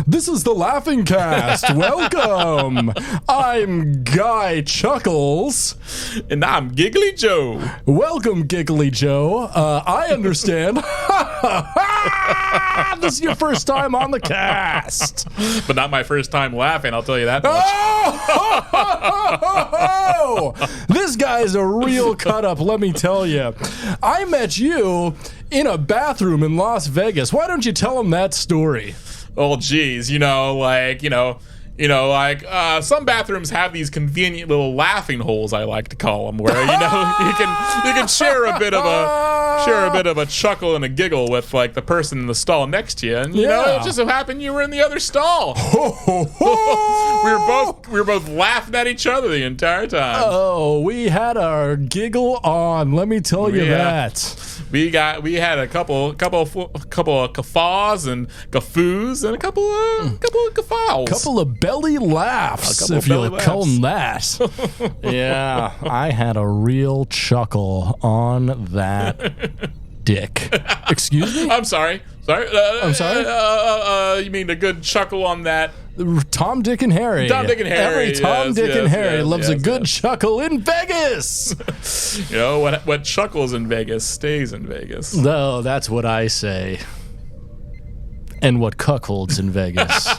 This is the Laughing Cast. Welcome. I'm Guy Chuckles. And I'm Giggly Joe. Welcome, Giggly Joe. I understand. This is your first time on the cast. But not my first time laughing, I'll tell you that much. This guy's a real cut-up, let me tell you. I met you in a bathroom in Las Vegas. Why don't you tell him that story? Oh, geez, some bathrooms have these convenient little laughing holes, I like to call them, where you can share a bit of a chuckle and a giggle with like the person in the stall next to you, and you know, it just so happened you were in the other stall. we were both laughing at each other the entire time. Oh, we had our giggle on. Let me tell you that. We had a couple of guffaws and guffoos and a couple of guffaws. Couple of belly laughs, if you'll call them that. Yeah, I had a real chuckle on that dick. Excuse me? I'm sorry. I'm sorry? You mean a good chuckle on that? Tom, Dick, and Harry. Tom, Dick, and Harry. Every Tom, Dick, and Harry loves a good chuckle in Vegas. You know, what chuckles in Vegas stays in Vegas. No, that's what I say. And what cuckolds in Vegas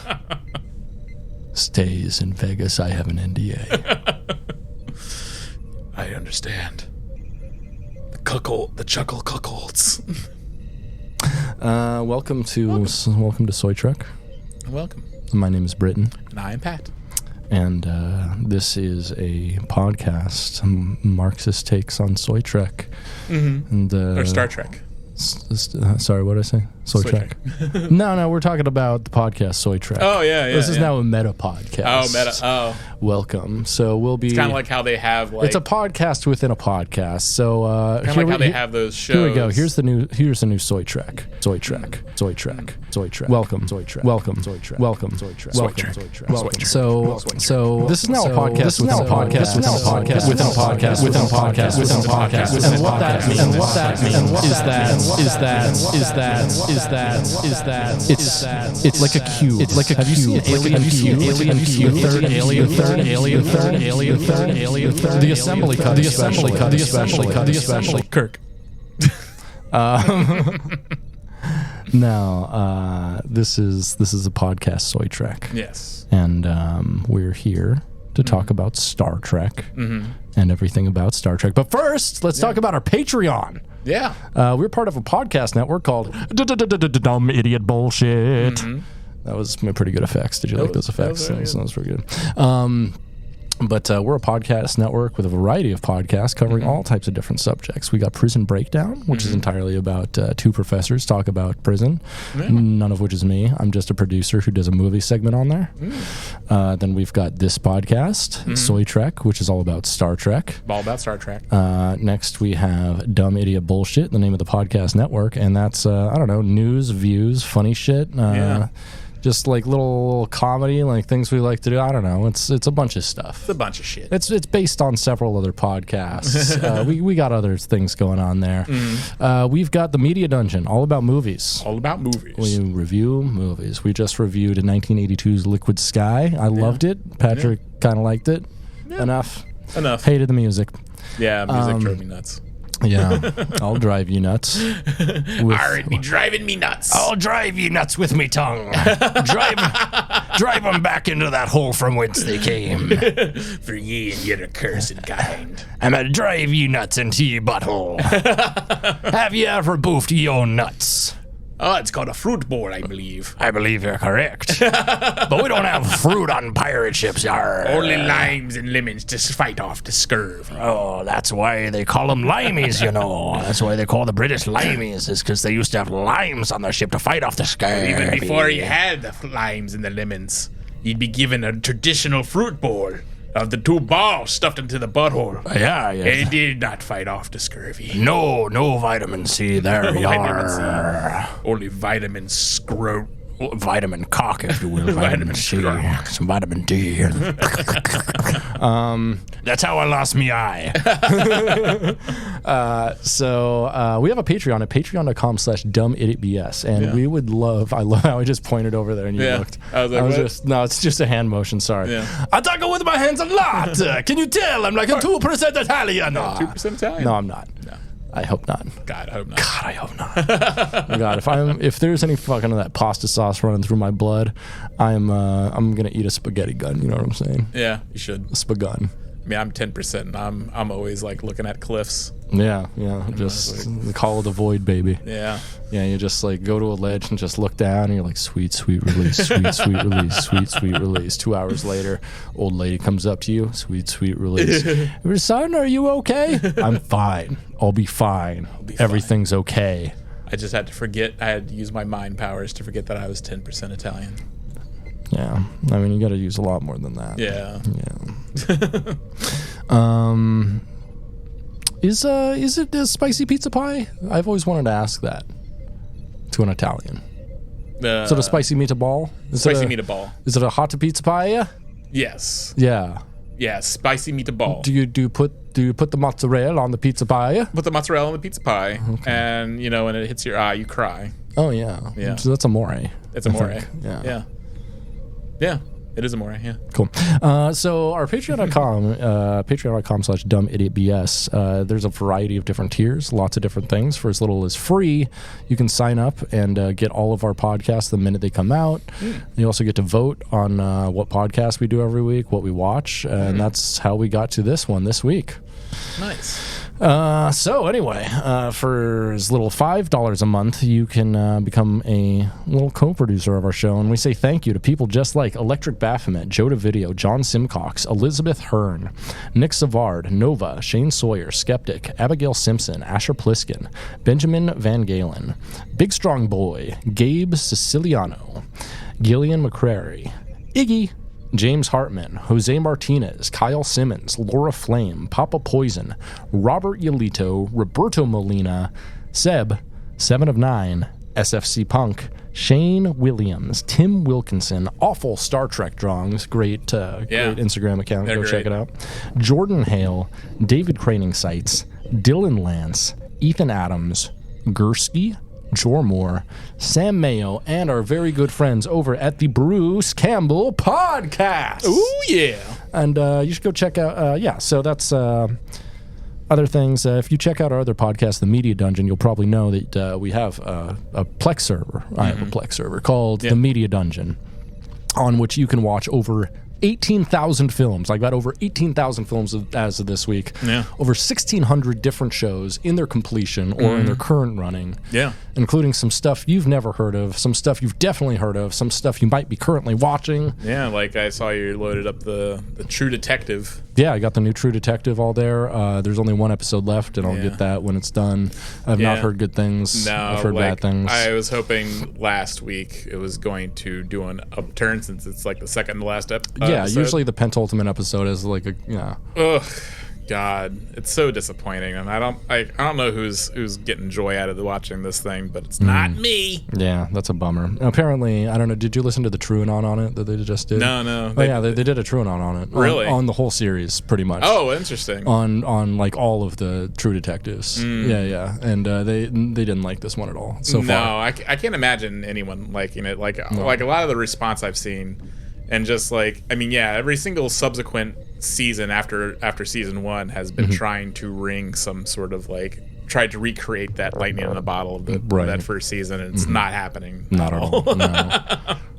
stays in Vegas. I have an NDA. I understand. The chuckle cuckolds. Welcome to Soy Truck. Welcome. My name is Britton. And I am Pat. And this is a podcast, Marxist takes on Soy Trek. Mm-hmm. And, or Star Trek. Sorry, what did I say? Soy Trek. No, we're talking about the podcast Soy Trek. Oh, yeah. This is now a meta podcast. Oh, meta. Oh. Welcome. So we'll be... It's kind of like how they have, like... It's a podcast within a podcast. So, kind of like how they have those shows. Here we go. Here's the new Soy Trek. Soy Trek. Soy Trek. Soy Trek. Welcome. Soy Trek. Welcome. Soy Trek. Welcome. Soy Trek. Welcome. Soy Trek. Welcome. So this is now a podcast. This is now a podcast within a podcast within a podcast within a podcast within a podcast. And what that means is that it's like a cube. It's like a cube. Have you seen Alien? Third Alien. The assembly cut. Kirk. Now, this is a podcast Soy Trek. Yes. And we're here to talk about Star Trek and everything about Star Trek. But first, let's talk about our Patreon. Yeah. We're part of a podcast network called Dumb Idiot Bullshit. That was pretty good effects. Did you like those effects? That was pretty good. But we're a podcast network with a variety of podcasts covering all types of different subjects. We got Prison Breakdown, which is entirely about two professors talk about prison, none of which is me. I'm just a producer who does a movie segment on there. Then we've got this podcast, Soy Trek, which is all about Star Trek. All about Star Trek. Next we have Dumb Idiot Bullshit, the name of the podcast network, and that's, news, views, funny shit. Just like little comedy, like things we like to do. I don't know. It's a bunch of stuff. It's a bunch of shit. It's based on several other podcasts. We got other things going on there. We've got the Media Dungeon, all about movies. All about movies. We review movies. We just reviewed 1982's Liquid Sky. I loved it. Patrick kind of liked it. Enough. Hated the music. Yeah, music drove me nuts. Yeah, I'll drive you nuts. Alright, be driving me nuts. I'll drive you nuts with me tongue. drive them back into that hole from whence they came. For ye and your accursed kind. I'm gonna drive you nuts into your butthole. Have you ever boofed your nuts? Oh, it's called a fruit bowl, I believe. I believe you're correct. But we don't have fruit on pirate ships, yar. Only limes and lemons to fight off the scurvy. Oh, that's why they call them limeys, you know. That's why they call the British limeys, is because they used to have limes on their ship to fight off the scurvy. Even before you had the limes and the lemons, you'd be given a traditional fruit bowl. of the 2 balls stuffed into the butthole. Yeah. They did not fight off the scurvy. No vitamin C there. No vitamin C. Only vitamin scrote. Vitamin cock, if you will. Vitamin C. Some vitamin D. That's how I lost me eye. So we have a Patreon at patreon.com/dumbidiotbs, and we would love. I love how I just pointed over there and you looked. I was like, no, it's just a hand motion. Sorry. Yeah. I talk with my hands a lot. Can you tell? I'm like a 2% Italian. 2% Italian? No, I'm not. No. I hope not. God, I hope not. God, I hope not. God, if there's any fucking of that pasta sauce running through my blood, I'm gonna eat a spaghetti gun. You know what I'm saying? Yeah, you should. A spagun. I mean, I'm 10%. And I'm always like looking at cliffs. Yeah. Just the call of the void, baby. Yeah. Yeah, you just like go to a ledge and just look down, and you're like, sweet, sweet release, sweet, sweet release, sweet, sweet release. 2 hours later, old lady comes up to you, sweet, sweet release. Son, are you okay? I'm fine. I'll be fine. Everything's okay. I just had to forget. I had to use my mind powers to forget that I was 10% Italian. Yeah, I mean, you got to use a lot more than that. Yeah. Is it a spicy pizza pie? I've always wanted to ask that to an Italian. Is it a spicy meatball? Spicy meatball. Is it a hot pizza pie? Yes. Yeah. Yeah, spicy meatball. Do you put the mozzarella on the pizza pie? Put the mozzarella on the pizza pie, and when it hits your eye, you cry. Oh yeah. Yeah. So that's amore. It's amore. Yeah. Yeah. It is amore, yeah. Cool. So our patreon.com, patreon.com/dumbidiotbs, there's a variety of different tiers, lots of different things. For as little as free, you can sign up and get all of our podcasts the minute they come out. You also get to vote on what podcast we do every week, what we watch, and that's how we got to this one this week. Nice. So anyway, for as little $5 a month, you can become a little co-producer of our show, and we say thank you to people just like Electric Baphomet, Joe DeVideo, John Simcox, Elizabeth Hearn, Nick Savard, Nova, Shane Sawyer, Skeptic, Abigail Simpson, Asher Pliskin, Benjamin Van Galen, Big Strong Boy, Gabe Siciliano, Gillian McCrary, Iggy, James Hartman, Jose Martinez, Kyle Simmons, Laura Flame, Papa Poison, Robert Yolito, Roberto Molina, Seb, 7 of 9, SFC Punk, Shane Williams, Tim Wilkinson, Awful Star Trek Drawings, great Instagram account, go check it out, Jordan Hale, David Craning Sites, Dylan Lance, Ethan Adams, Gursky, Jormore, Sam Mayo, and our very good friends over at the Bruce Campbell Podcast. Ooh, yeah. And you should go check out, so that's other things. If you check out our other podcast, The Media Dungeon, you'll probably know that we have a Plex server. I have a Plex server called The Media Dungeon, on which you can watch over 18,000 films. I got over 18,000 films as of this week. Yeah. Over 1,600 different shows in their completion or in their current running. Yeah. Including some stuff you've never heard of, some stuff you've definitely heard of, some stuff you might be currently watching. Yeah, like I saw you loaded up the True Detective. Yeah, I got the new True Detective all there. There's only one episode left, and I'll get that when it's done. I've not heard good things. No, I've heard bad things. I was hoping last week it was going to do an upturn since it's like the second to last episode. Yeah, usually the penultimate episode is like a Ugh, God, it's so disappointing, and I don't know who's getting joy out of watching this thing, but it's not me. Yeah, that's a bummer. Apparently, I don't know. Did you listen to the TrueAnon on it that they just did? No. They did a TrueAnon on it. Really? On the whole series, pretty much. Oh, interesting. On like all of the True Detectives. Yeah, and they didn't like this one at all so far. No, I can't imagine anyone liking it. Like a lot of the response I've seen. And just like, I mean, every single subsequent season after season 1 has been trying to wring some sort of like, tried to recreate that lightning in a bottle of that first season, and it's not happening. Not at all. No.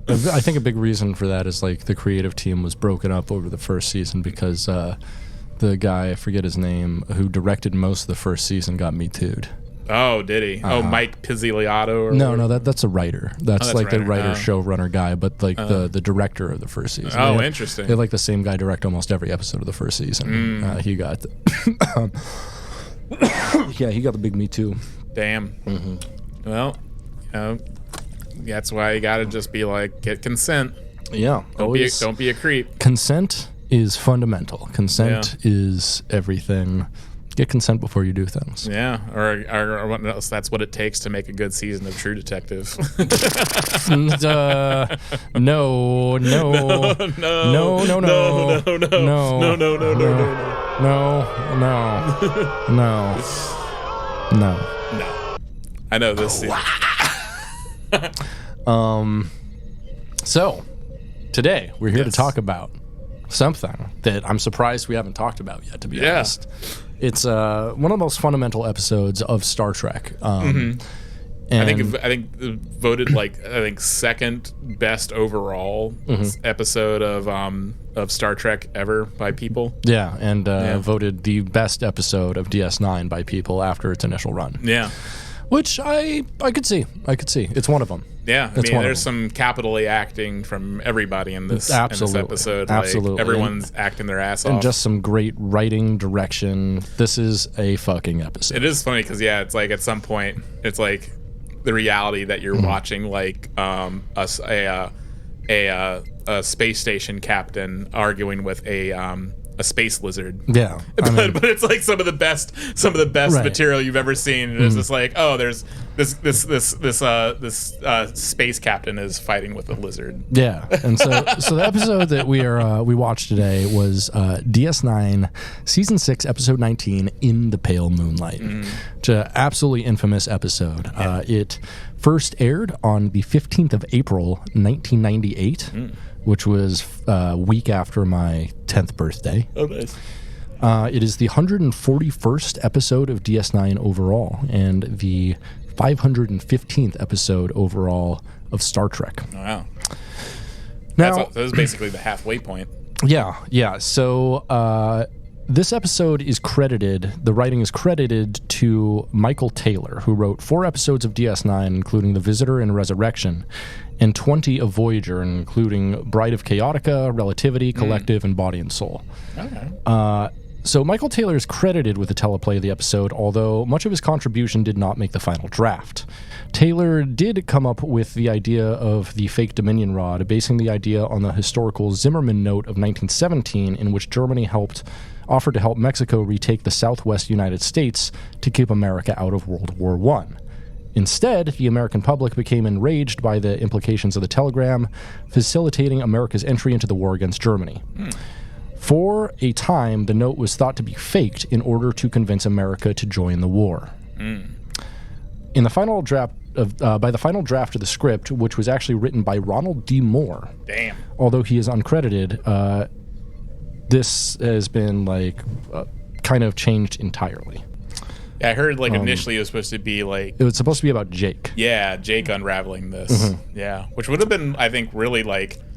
I think a big reason for that is like the creative team was broken up over the first season because the guy, I forget his name, who directed most of the first season got Me Too'd. Oh, did he? Mike Pizzigliato? No, that's a writer. That's like the writer, showrunner guy, but like the director of the first season. Oh, interesting. They like the same guy direct almost every episode of the first season. He got, he got the big Me Too. Damn. Well, that's why you got to just be like, get consent. Yeah. Don't be a creep. Consent is fundamental. Consent is everything. Get consent before you do things. Yeah, or what else? That's what it takes to make a good season of True Detective. No. I know this scene. So, today we're here to talk about something that I'm surprised we haven't talked about yet, to be honest. It's one of the most fundamental episodes of Star Trek. And I think voted second best overall episode of Star Trek ever by people. Yeah, and voted the best episode of DS9 by people after its initial run. Yeah. Which I could see. It's one of them. Yeah, I mean, there's some capital A acting from everybody in this episode. Absolutely. Like, everyone's acting their ass off. And just some great writing, direction. This is a fucking episode. It is funny because, it's like at some point, it's like the reality that you're watching like a space station captain arguing with a space lizard. Yeah, but it's like some of the best material you've ever seen. And it's just like, oh, there's this space captain is fighting with a lizard. Yeah, and so the episode that we watched today was DS9 Season 6 Episode 19 in the Pale Moonlight. It's an absolutely infamous episode. It first aired on the 15th of April 1998. Which was a week after my 10th birthday. Oh, nice. It is the 141st episode of DS9 overall, and the 515th episode overall of Star Trek. Wow. Now, that was basically the halfway point. Yeah. So this episode is the writing is credited to Michael Taylor, who wrote 4 episodes of DS9, including The Visitor and Resurrection, and 20 of Voyager, including Bride of Chaotica, Relativity, Collective, and Body and Soul. Okay. So Michael Taylor is credited with the teleplay of the episode, although much of his contribution did not make the final draft. Taylor did come up with the idea of the fake Dominion rod, basing the idea on the historical Zimmerman note of 1917, in which Germany offered to help Mexico retake the southwest United States to keep America out of World War I. Instead, the American public became enraged by the implications of the telegram, facilitating America's entry into the war against Germany. For a time, the note was thought to be faked in order to convince America to join the war. In the final draft by the final draft of the script, which was actually written by Ronald D. Moore, although he is uncredited, this has been kind of changed entirely. Yeah, I heard initially it was supposed to be it was supposed to be about Jake. Yeah, Jake unraveling this. Yeah, which would have been, I think, really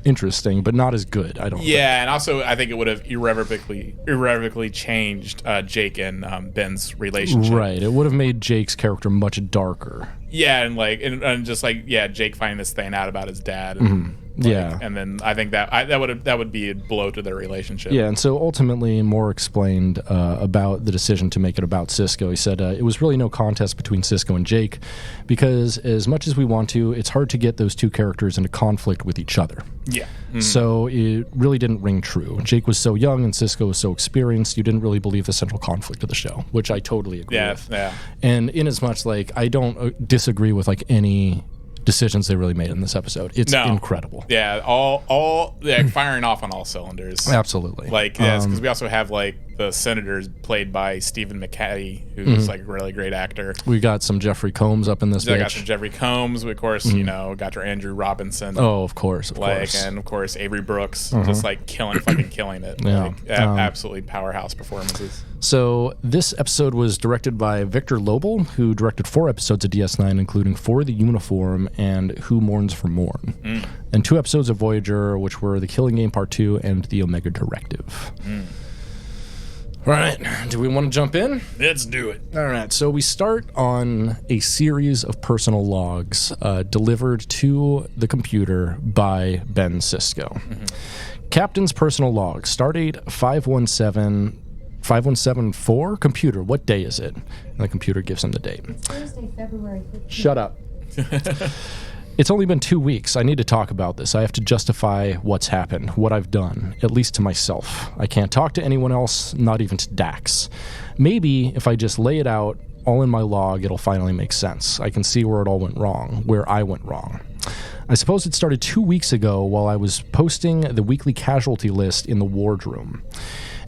interesting, but not as good. I don't. Yeah, and also I think it would have irrevocably changed Jake and Ben's relationship. Right, it would have made Jake's character much darker. Yeah, and just Jake finding this thing out about his dad. And then I think that would be a blow to their relationship. Yeah, and so ultimately Moore explained about the decision to make it about Sisko. He said it was really no contest between Sisko and Jake, because as much as we want to, it's hard to get those two characters into conflict with each other. Yeah. So it really didn't ring true. Jake was so young and Sisko was so experienced, you didn't really believe the central conflict of the show, which I totally agree with. Yeah. And in as much I don't disagree with any decisions they really made in this episode. It's incredible. Yeah, all firing off on all cylinders. Absolutely. Because we also have the senators played by Stephen McCaddy, who's a really great actor. We got some Jeffrey Combs up in this. We got some Jeffrey Combs. We, of course, got your Andrew Robinson. Oh, of course. And of course Avery Brooks, just killing it. Yeah. Absolutely powerhouse performances. So this episode was directed by Victor Lobel, who directed 4 episodes of DS9, including For the Uniform and Who Mourns for Morn, and 2 episodes of Voyager, which were The Killing Game Part 2 and The Omega Directive. All right, do we want to jump in? Let's do it. All right, so we start on a series of personal logs delivered to the computer by Ben Sisko. Captain's personal log, stardate 5174. Computer, what day is it? And the computer gives him the date. Thursday, February 15th. Shut up. It's only been 2 weeks. I need to talk about this. I have to justify what's happened, what I've done, at least to myself. I can't talk to anyone else, not even to Dax. Maybe if I just lay it out all in my log, it'll finally make sense. I can see where it all went wrong, where I went wrong. I suppose it started 2 weeks ago while I was posting the weekly casualty list in the wardroom.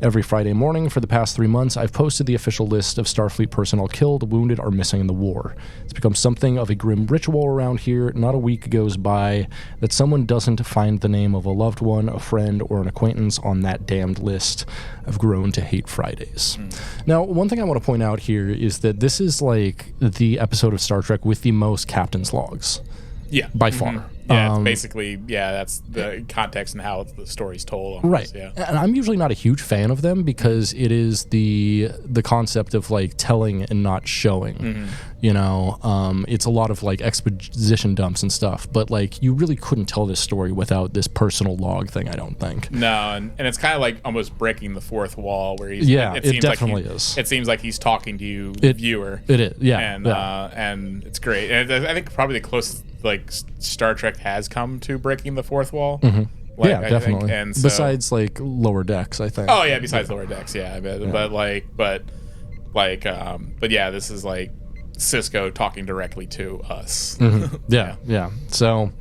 Every Friday morning for the past 3 months, I've posted the official list of Starfleet personnel killed, wounded, or missing in the war. It's become something of a grim ritual around here. Not a week goes by that someone doesn't find the name of a loved one, a friend, or an acquaintance on that damned list. I've grown to hate Fridays. Now, one thing I want to point out here is that this is like the episode of Star Trek with the most captain's logs. Yeah. By far. Yeah, it's basically, that's the context and how the story's told. Almost, right. Yeah. And I'm usually not a huge fan of them because it is the concept of like telling and not showing. You know, it's a lot of like exposition dumps and stuff, but like you really couldn't tell this story without this personal log thing, I don't think. No, and it's kind of like almost breaking the fourth wall where he's... it definitely is. It seems like he's talking to you, the viewer. It is, yeah. And it's great. And I think probably the closest like Star Trek has come to breaking the fourth wall. Yeah, definitely. And so, besides like Lower Decks, I think. Oh yeah, besides Lower Decks, yeah. But yeah, this is like Cisco talking directly to us. Yeah. So,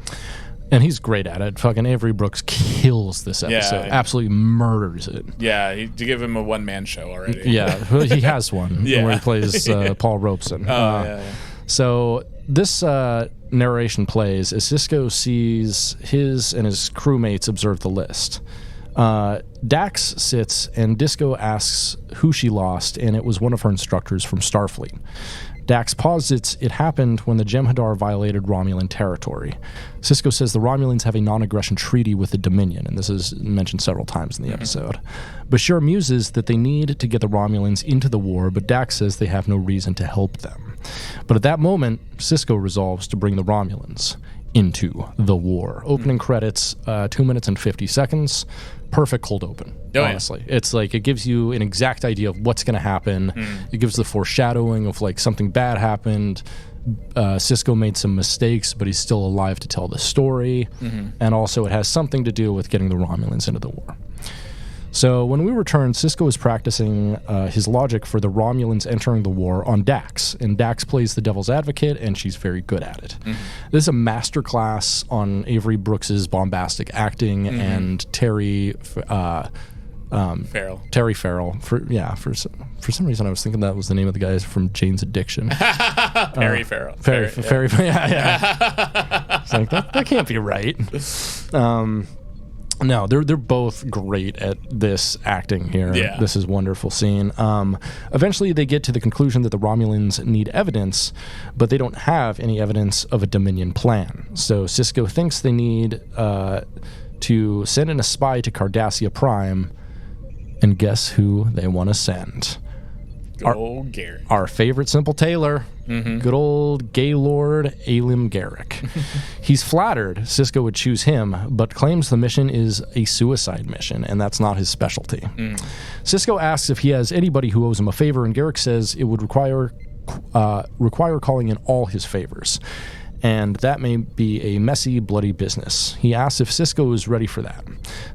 and he's great at it. Fucking Avery Brooks kills this episode. Absolutely murders it. Yeah, to give him a one-man show already. Yeah, he has one where he plays Paul Robeson. So this narration plays as Cisco sees his and his crewmates observe the list. Dax sits and Disco asks who she lost, and it was one of her instructors from Starfleet. Dax posits it happened when the Jem'Hadar violated Romulan territory. Cisco says the Romulans have a non-aggression treaty with the Dominion, and this is mentioned several times in the episode. Bashir muses that they need to get the Romulans into the war, but Dax says they have no reason to help them. But at that moment, Cisco resolves to bring the Romulans into the war. Opening credits, 2 minutes and 50 seconds. Perfect cold open, honestly. It's like it gives you an exact idea of what's going to happen. It gives the foreshadowing of like something bad happened. Cisco made some mistakes, but he's still alive to tell the story. And also it has something to do with getting the Romulans into the war. So when we return, Cisco is practicing his logic for the Romulans entering the war on Dax, and Dax plays the devil's advocate, and she's very good at it. This is a masterclass on Avery Brooks's bombastic acting and Terry Farrell. Terry Farrell. For some reason, I was thinking that was the name of the guy from Jane's Addiction. Perry Farrell. Perry, yeah. It's like that can't be right. No, they're both great at this acting here. Yeah. This is a wonderful scene. Eventually, they get to the conclusion that the Romulans need evidence, but they don't have any evidence of a Dominion plan. So Cisco thinks they need to send in a spy to Cardassia Prime, and guess who they want to send? Garrick. Our favorite Simple Tailor, good old Gaylord Alim Garrick. He's flattered Cisco would choose him, but claims the mission is a suicide mission, and that's not his specialty. Cisco asks if he has anybody who owes him a favor, and Garrick says it would require calling in all his favors, and that may be a messy, bloody business. He asks if Cisco is ready for that.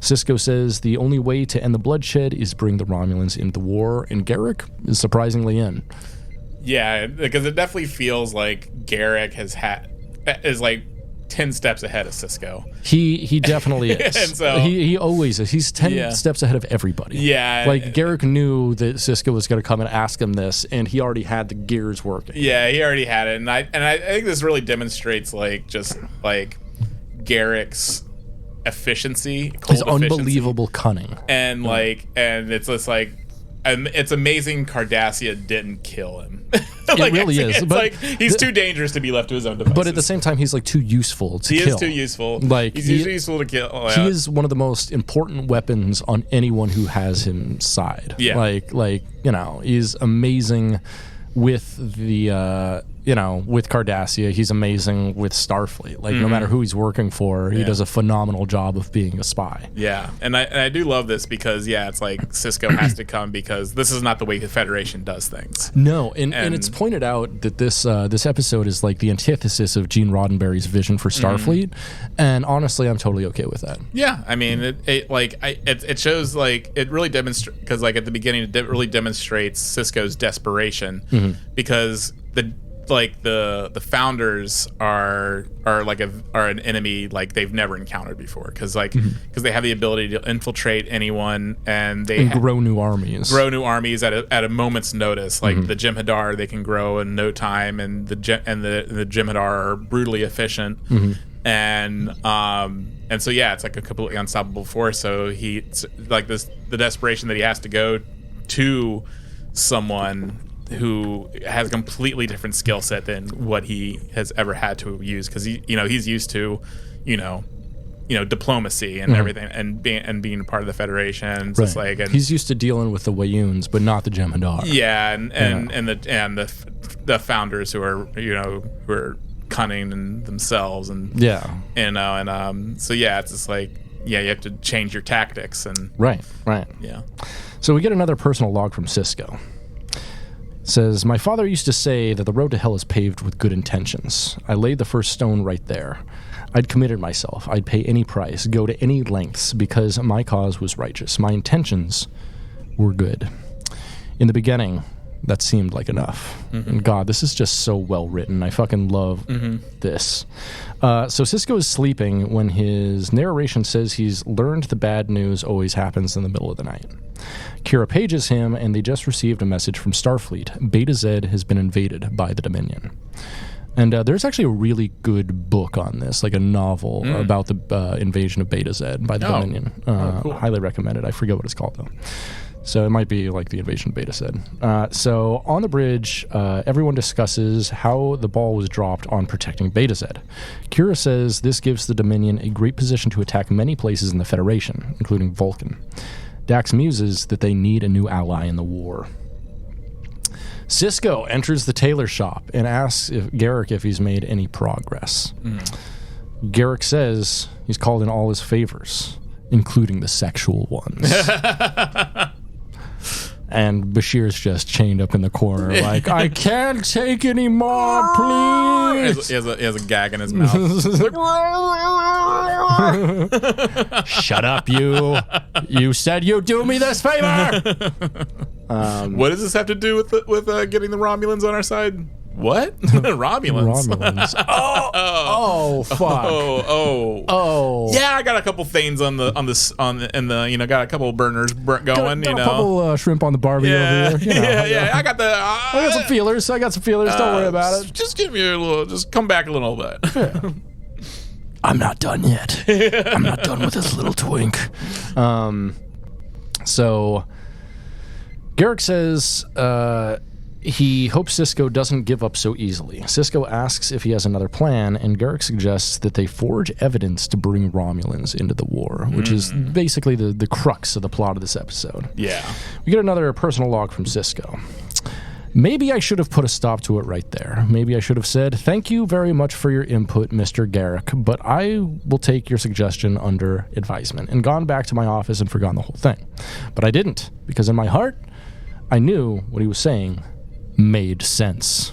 Cisco says the only way to end the bloodshed is bring the Romulans into the war, and Garrick is surprisingly in. Yeah, because it definitely feels like Garrick is like 10 steps ahead of Cisco. He definitely is. And so he always is. He's 10 steps ahead of everybody. Yeah. Like Garrick knew that Cisco was going to come and ask him this, and he already had the gears working. Yeah, he already had it. And I think this really demonstrates like just like Garrick's efficiency, his unbelievable cunning. And and it's just like it's amazing Cardassia didn't kill him. Like, it really is. It's but like he's too dangerous to be left to his own devices. But at the same time, he's like too useful to kill. He is too useful. Like he's useful to kill. Oh, yeah. He is one of the most important weapons on anyone who has him side. Yeah. Like he's amazing with the with Cardassia, he's amazing with Starfleet. Like, no matter who he's working for, he does a phenomenal job of being a spy. Yeah, and I do love this because, it's like Sisko has to come because this is not the way the Federation does things. No, and it's pointed out that this episode is like the antithesis of Gene Roddenberry's vision for Starfleet, and honestly, I'm totally okay with that. Yeah, I mean, it shows, like, it really demonstrates, because, like, at the beginning, it really demonstrates Sisko's desperation, because the founders are an enemy like they've never encountered before, because they have the ability to infiltrate anyone, and they grow new armies at a moment's notice. Like the Jem'Hadar, they can grow in no time, and the Jem'Hadar are brutally efficient, and so it's like a completely unstoppable force. So he's like the desperation that he has to go to someone who has a completely different skill set than what he has ever had to use, because he's used to diplomacy and everything, and being a part of the Federation. It's just like, and he's used to dealing with the Wayuns, but not the Jem'Hadar. And the founders who are cunning in themselves, and so it's just like you have to change your tactics, and right. So we get another personal log from Sisko. Says, my father used to say that the road to hell is paved with good intentions. I laid the first stone right there. I'd committed myself. I'd pay any price, go to any lengths, because my cause was righteous. My intentions were good. In the beginning, that seemed like enough. And God, this is just so well written. I fucking love this. So Sisko is sleeping when his narration says he's learned the bad news always happens in the middle of the night. Kira pages him, and they just received a message from Starfleet. Beta Z has been invaded by the Dominion. And there's actually a really good book on this, like a novel about the invasion of Beta Z by the Dominion. Cool. Highly recommended. I forget what it's called, though. So it might be like the invasion of Beta Z. So on the bridge, everyone discusses how the ball was dropped on protecting Beta Z. Kira says this gives the Dominion a great position to attack many places in the Federation, including Vulcan. Dax muses that they need a new ally in the war. Sisko enters the tailor shop and asks Garak if he's made any progress. Garak says he's called in all his favors, including the sexual ones. And Bashir's just chained up in the corner like, I can't take any more, please. He has a gag in his mouth. Shut up, you. You said you'd do me this favor. What does this have to do with getting the Romulans on our side? What? Romulans. Oh, fuck. Oh. Yeah, I got a couple things got a couple burners going. Got a couple shrimp on the Barbie over here. Yeah. I got some feelers. Don't worry about it. Just give me a little. Just come back a little bit. Yeah. I'm not done yet. I'm not done with this little twink. So Garak says he hopes Sisko doesn't give up so easily. Sisko asks if he has another plan, and Garak suggests that they forge evidence to bring Romulans into the war, which is basically the crux of the plot of this episode. Yeah. We get another personal log from Sisko. Maybe I should have put a stop to it right there. Maybe I should have said, thank you very much for your input, Mr. Garak, but I will take your suggestion under advisement, and gone back to my office and forgotten the whole thing. But I didn't, because in my heart, I knew what he was saying made sense.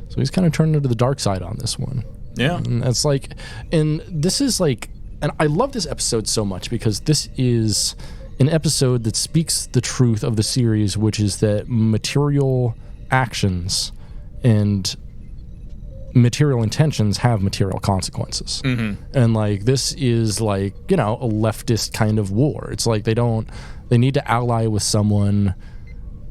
So he's kind of turned into the dark side on this one. Yeah. And it's like, and this is like, and I love this episode so much because this is an episode that speaks the truth of the series, which is that material actions and material intentions have material consequences. And like, this is like, a leftist kind of war. It's like they need to ally with someone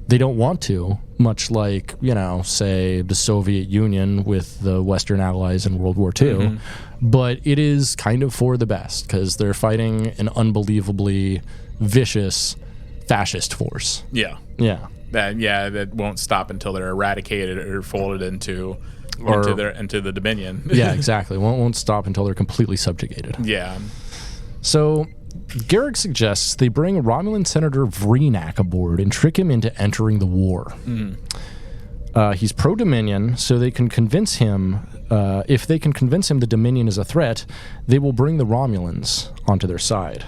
they don't want to, much like, say the Soviet Union with the Western allies in World War II. But it is kind of for the best because they're fighting an unbelievably vicious fascist force. Yeah. That won't stop until they're eradicated or folded into the Dominion. Yeah, exactly. Won't stop until they're completely subjugated. Yeah. So Garak suggests they bring Romulan Senator Vreenak aboard and trick him into entering the war. He's pro-Dominion, so they can convince him. If they can convince him the Dominion is a threat, they will bring the Romulans onto their side.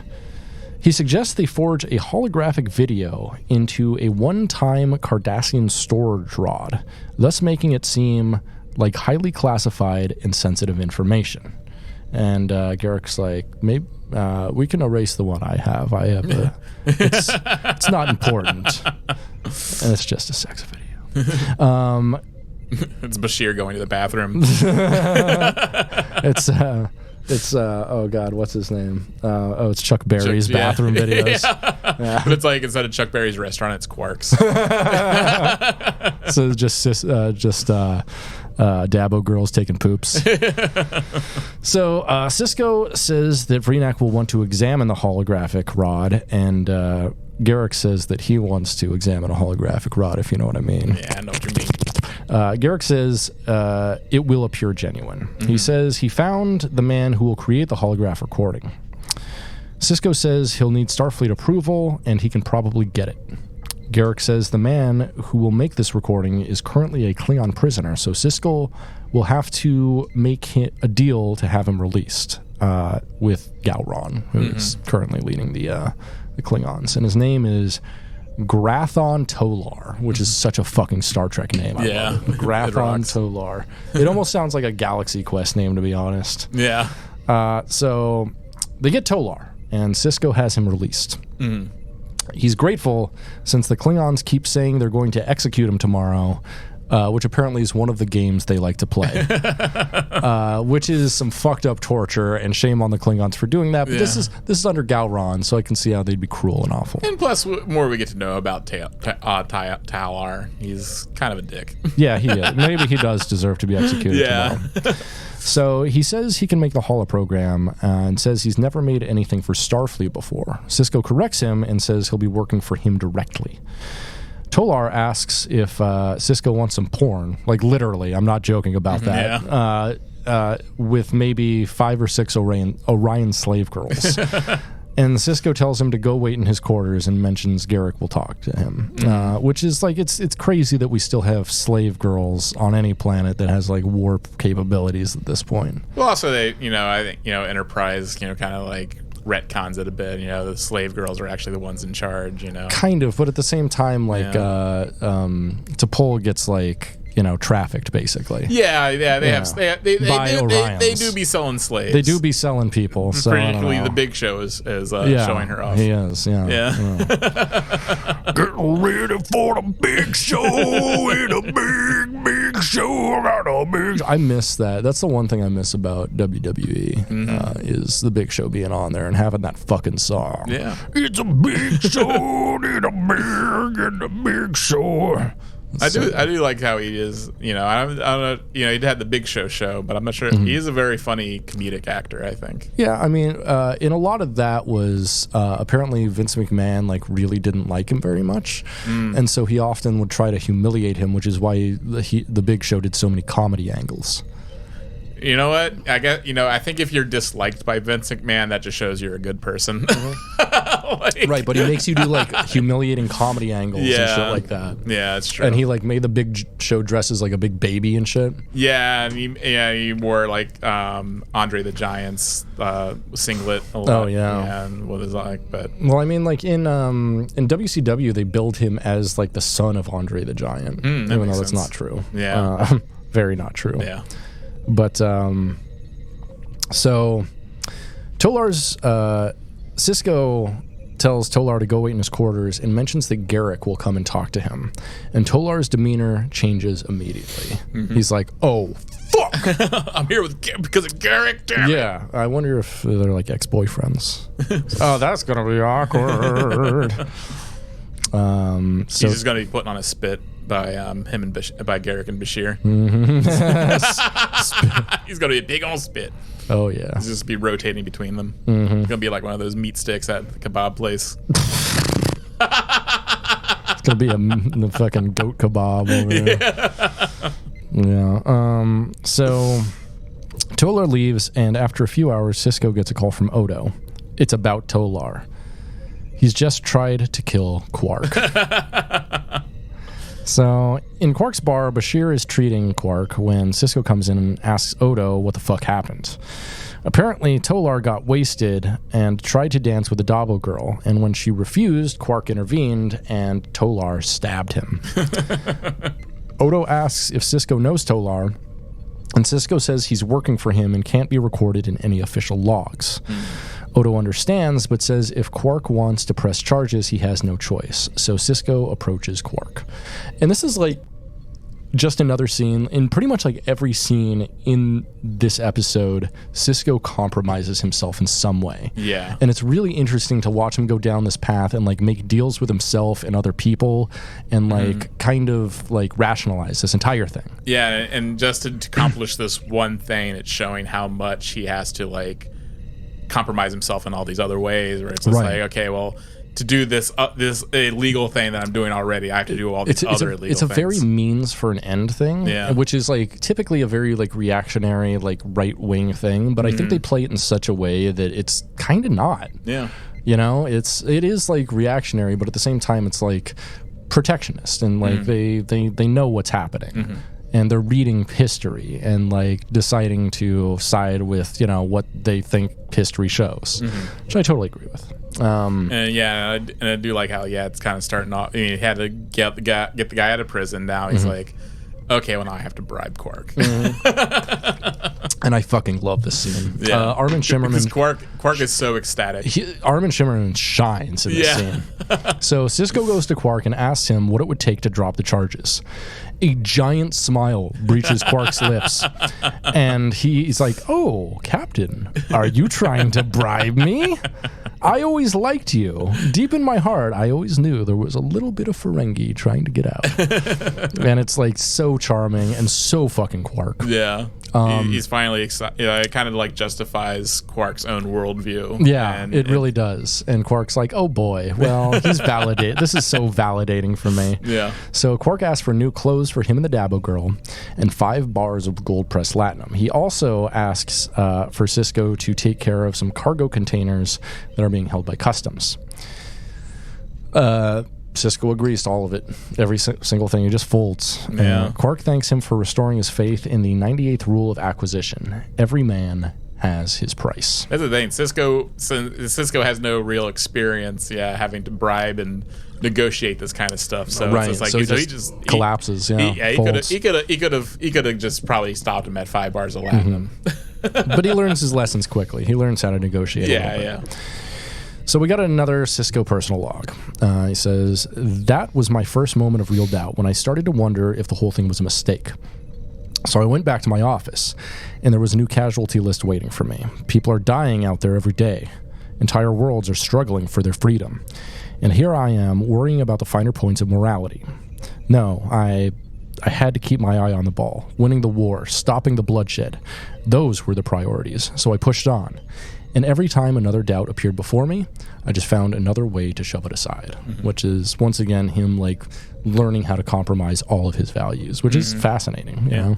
He suggests they forge a holographic video into a one-time Cardassian storage rod, thus making it seem like highly classified and sensitive information. And Garrick's like, maybe we can erase the one I have. It's not important, and it's just a sex video. It's Bashir going to the bathroom. It's oh god, what's his name? It's Chuck Berry's bathroom videos. Yeah. But it's like instead of Chuck Berry's restaurant, it's Quark's. So just Dabo girls taking poops. So Cisco says that Vreenak will want to examine the holographic rod, and Garrick says that he wants to examine a holographic rod, if you know what I mean. Yeah, I know what you mean. Garrick says it will appear genuine. Mm-hmm. He says he found the man who will create the holograph recording. Cisco says he'll need Starfleet approval, and he can probably get it. Garrick says the man who will make this recording is currently a Klingon prisoner, so Cisco will have to make a deal to have him released with Gowron, who is currently leading the Klingons. And his name is Grathon Tolar, which is such a fucking Star Trek name. I love it. Grathon Tolar. It almost sounds like a Galaxy Quest name, to be honest. Yeah. So they get Tolar, and Cisco has him released. Mm. He's grateful since the Klingons keep saying they're going to execute him tomorrow, which apparently is one of the games they like to play, which is some fucked up torture, and shame on the Klingons for doing that. But this is under Gowron, so I can see how they'd be cruel and awful. And plus, more we get to know about Talar. He's kind of a dick. Yeah, he is. Maybe he does deserve to be executed tomorrow. So he says he can make the holoprogram and says he's never made anything for Starfleet before. Cisco corrects him and says he'll be working for him directly. Tolar asks if Cisco wants some porn. Like, literally, I'm not joking about that. Yeah. With maybe 5 or 6 Orion slave girls. And Cisco tells him to go wait in his quarters and mentions Garrick will talk to him. Which is like, it's crazy that we still have slave girls on any planet that has like warp capabilities at this point. Well, also I think, Enterprise, kind of like retcons it a bit. The slave girls are actually the ones in charge. Kind of, but at the same time, like T'Pol gets like trafficked basically. They do be selling slaves. They do be selling people. So particularly the Big Show is showing her off. He is. Yeah. Get ready for the Big Show. In a big show. I miss that. That's the one thing I miss about WWE is the Big Show being on there and having that fucking song. Yeah. It's a big show in a big show. I do like how he is. I don't know. He had the Big Show, but I'm not sure. He is a very funny comedic actor, I think. Yeah, I mean, in a lot of that was apparently Vince McMahon really didn't like him very much, and so he often would try to humiliate him, which is why the Big Show did so many comedy angles. You know what? I think if you're disliked by Vince McMahon, that just shows you're a good person. Right, but he makes you do humiliating comedy angles and shit like that. Yeah, that's true. And he made the Big Show dress as a big baby and shit. Yeah, and he wore Andre the Giant's singlet a lot. Oh yeah, and what is but well, I mean, in WCW they billed him as the son of Andre the Giant, even though that's not true. Yeah, very not true. Yeah. But so Tolar's Cisco tells Tolar to go wait in his quarters and mentions that Garrick will come and talk to him. And Tolar's demeanor changes immediately. He's like, "Oh, fuck! I'm here because of Garrick, damn it." Yeah, I wonder if they're ex-boyfriends. Oh, that's going to be awkward. He's just going to be putting on a spit by him and by Garrick and Bashir. He's going to be a big old spit. Oh yeah, he's just be rotating between them. It's going to be like one of those meat sticks at the kebab place. It's going to be the fucking goat kebab over there. Yeah. So Tolar leaves, and after a few hours, Cisco gets a call from Odo. It's about Tolar. He's just tried to kill Quark. So in Quark's bar, Bashir is treating Quark when Sisko comes in and asks Odo what the fuck happened. Apparently, Tolar got wasted and tried to dance with the Dabo girl, and when she refused, Quark intervened and Tolar stabbed him. Odo asks if Sisko knows Tolar, and Sisko says he's working for him and can't be recorded in any official logs. Odo understands, but says if Quark wants to press charges, he has no choice. So Sisko approaches Quark. And this is like just another scene. In pretty much like every scene in this episode, Sisko compromises himself in some way. Yeah. And it's really interesting to watch him go down this path and like make deals with himself and other people and like kind of like rationalize this entire thing. Yeah, and just to accomplish this one thing, it's showing how much he has to like compromise himself in all these other ways, where it's just like, okay, well, to do this this illegal thing that I'm doing already, I have to do all these other illegal things. It's a very means for an end thing, yeah, which is like typically a very like reactionary, like right wing thing. But I think they play it in such a way that it's kind of not. Yeah, you know, it is like reactionary, but at the same time, it's like protectionist, and like they know what's happening. And they're reading history and like deciding to side with, you know, what they think history shows, which I totally agree with. And I do like how it's kind of starting off. I mean, he had to get the guy out of prison. Now he's like, okay, well now I have to bribe Quark. And I fucking love this scene. Yeah. Armin Shimmerman. Quark is so ecstatic. Armin Shimmerman shines in this scene. So Sisko goes to Quark and asks him what it would take to drop the charges. A giant smile breaches Quark's lips, and he's like, "Oh, Captain, are you trying to bribe me? I always liked you. Deep in my heart, I always knew there was a little bit of Ferengi trying to get out." And it's like so charming and so fucking Quark. Yeah. He's finally excited. It kind of like justifies Quark's own worldview. Yeah, it really does. And Quark's like, oh boy, well, he's validated. This is so validating for me. Yeah. So Quark asks for new clothes for him and the Dabo girl and 5 bars of gold-pressed latinum. He also asks for Sisko to take care of some cargo containers that are being held by customs. Sisko agrees to all of it. Every single thing. He just folds. Yeah. Quark thanks him for restoring his faith in the 98th rule of acquisition. Every man has his price. That's the thing. Sisko has no real experience, having to bribe and negotiate this kind of stuff. So right. It's just like so he just collapses. He could have just probably stopped him at 5 bars of latinum. But he learns his lessons quickly. He learns how to negotiate. Yeah. So we got another Sisko personal log. He says, that was my first moment of real doubt when I started to wonder if the whole thing was a mistake. So I went back to my office, and there was a new casualty list waiting for me. People are dying out there every day. Entire worlds are struggling for their freedom. And here I am, worrying about the finer points of morality. No, I had to keep my eye on the ball. Winning the war, stopping the bloodshed. Those were the priorities. So I pushed on. And every time another doubt appeared before me, I just found another way to shove it aside, which is, once again, him like learning how to compromise all of his values, which is fascinating, you know?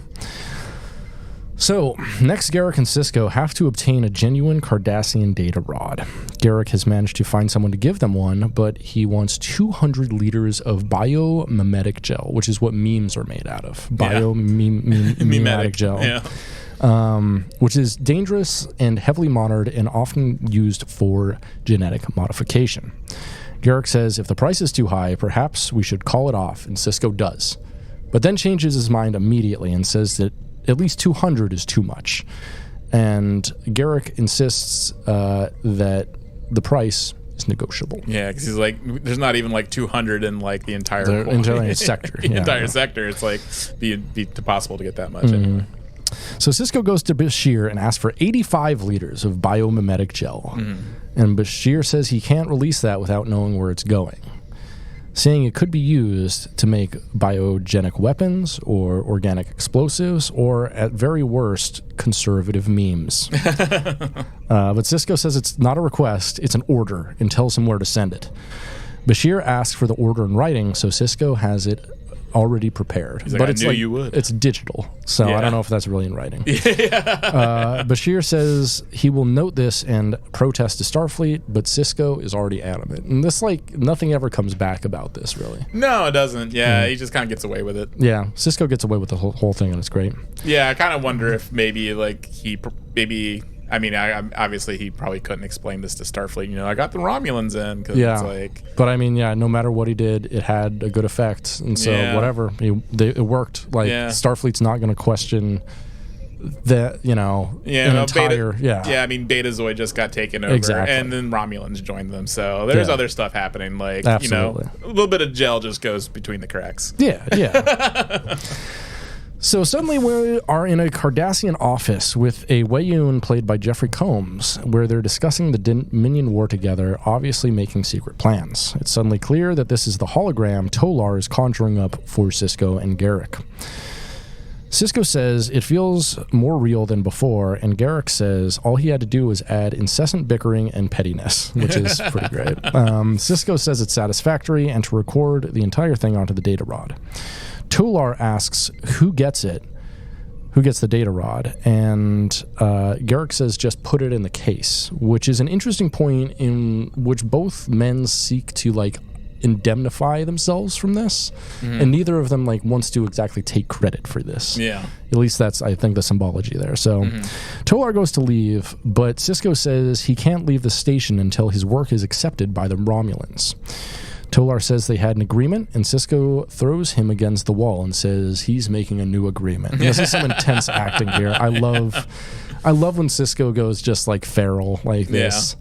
So, next, Garak and Sisko have to obtain a genuine Cardassian data rod. Garak has managed to find someone to give them one, but he wants 200 liters of biomimetic gel, which is what memes are made out of. Biomimetic gel. Yeah. Which is dangerous and heavily monitored and often used for genetic modification. Garak says if the price is too high, perhaps we should call it off, and Sisko does. But then changes his mind immediately and says that at least 200 is too much. And Garak insists that the price is negotiable. Yeah, because he's like, there's not even like 200 in like the entire sector. The entire sector. It's like be possible to get that much anyway. So Sisko goes to Bashir and asks for 85 liters of biomimetic gel. And Bashir says he can't release that without knowing where it's going, saying it could be used to make biogenic weapons or organic explosives or, at very worst, conservative memes. But Sisko says it's not a request, it's an order, and tells him where to send it. Bashir asks for the order in writing, so Sisko has it already prepared. He's like, but I it's knew like, you would. it's digital, so I don't know if that's really in writing. Bashir says he will note this and protest to Starfleet, but Sisko is already adamant. And this, like, nothing ever comes back about this, really. No, it doesn't. Yeah, he just kind of gets away with it. Yeah, Sisko gets away with the whole thing, and it's great. Yeah, I kind of wonder if maybe, like, I mean, obviously he probably couldn't explain this to Starfleet. You know, I got the Romulans in. Cause it's like, but I mean, no matter what he did, it had a good effect. And so whatever, it worked. Like, Starfleet's not going to question that, entire... I mean, Betazoid just got taken over. And then Romulans joined them. So there's other stuff happening. Like, absolutely. A little bit of gel just goes between the cracks. Yeah. So suddenly we are in a Cardassian office with a Weyoun played by Jeffrey Combs, where they're discussing the Dominion War together, obviously making secret plans. It's suddenly clear that this is the hologram Tolar is conjuring up for Sisko and Garrick. Sisko says it feels more real than before, and Garrick says all he had to do was add incessant bickering and pettiness, which is pretty great. Sisko says it's satisfactory and to record the entire thing onto the data rod. Tolar asks who gets it, who gets the data rod, and Garrick says just put it in the case, which is an interesting point in which both men seek to, like, indemnify themselves from this, and neither of them, like, wants to exactly take credit for this. Yeah. At least that's, I think, the symbology there. So Tolar goes to leave, but Sisko says he can't leave the station until his work is accepted by the Romulans. Tolar says they had an agreement, and Sisko throws him against the wall and says he's making a new agreement. This is some intense acting here. I love when Sisko goes just, like, feral like this.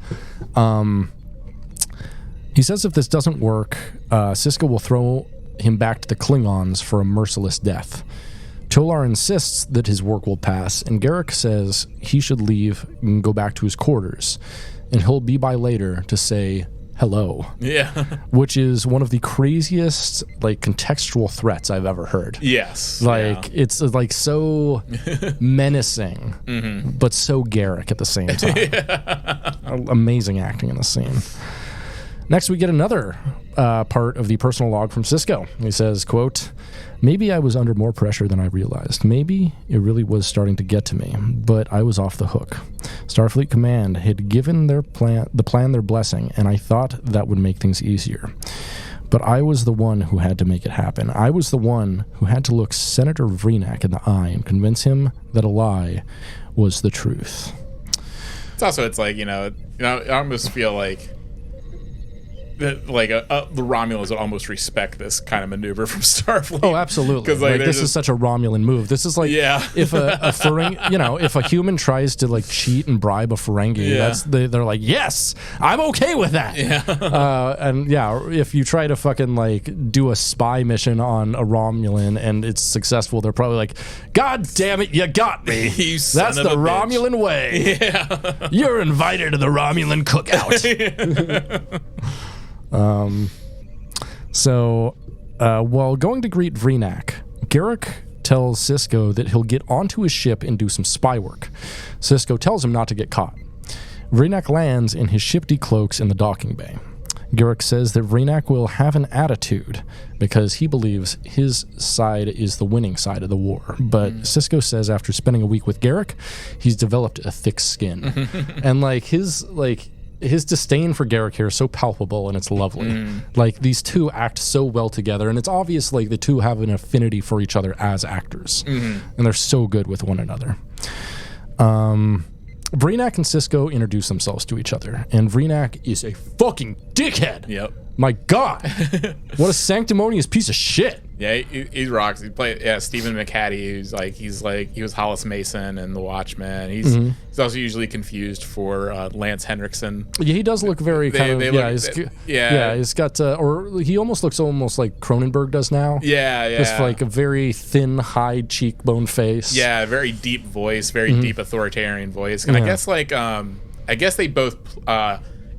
He says if this doesn't work, Sisko will throw him back to the Klingons for a merciless death. Tolar insists that his work will pass, and Garrick says he should leave and go back to his quarters, and he'll be by later to say hello. Yeah. Which is one of the craziest, like, contextual threats I've ever heard. Yes. Like, it's, like, so menacing, but so Garrick at the same time. Amazing acting in the scene. Next, we get another part of the personal log from Sisko. He says, quote, "Maybe I was under more pressure than I realized. Maybe it really was starting to get to me, but I was off the hook. Starfleet Command had given the plan their blessing, and I thought that would make things easier. But I was the one who had to make it happen. I was the one who had to look Senator Vreenak in the eye and convince him that a lie was the truth." It's also, it's like, I almost feel like that, like, the Romulans would almost respect this kind of maneuver from Starfleet. Oh, absolutely. Because, like, this is such a Romulan move. This is like if a Ferengi, if a human tries to, like, cheat and bribe a Ferengi, they're like, yes, I'm okay with that. If you try to fucking, like, do a spy mission on a Romulan and it's successful, they're probably like, God damn it, you got me. That's the Romulan way. Yeah. You're invited to the Romulan cookout. While going to greet Vreenak, Garrick tells Sisko that he'll get onto his ship and do some spy work. Sisko tells him not to get caught. Vreenak lands and his ship decloaks in the docking bay. Garrick says that Vreenak will have an attitude because he believes his side is the winning side of the war. But Sisko says after spending a week with Garrick, he's developed a thick skin. And, like, his disdain for Garrick here is so palpable, and it's lovely. Like, these two act so well together, and it's obvious, like, the two have an affinity for each other as actors, and they're so good with one another. Vreenak and Sisko introduce themselves to each other, and Vreenak is a fucking dickhead. Yep. My God. What a sanctimonious piece of shit. Yeah, he rocks. He played Stephen McHattie, he was Hollis Mason in The Watchmen. He's also usually confused for Lance Henriksen. Yeah, he does look very he's got or he almost looks like Cronenberg does now. Yeah. Just like a very thin, high cheekbone face. Yeah, very deep voice, very deep authoritarian voice. And I guess they both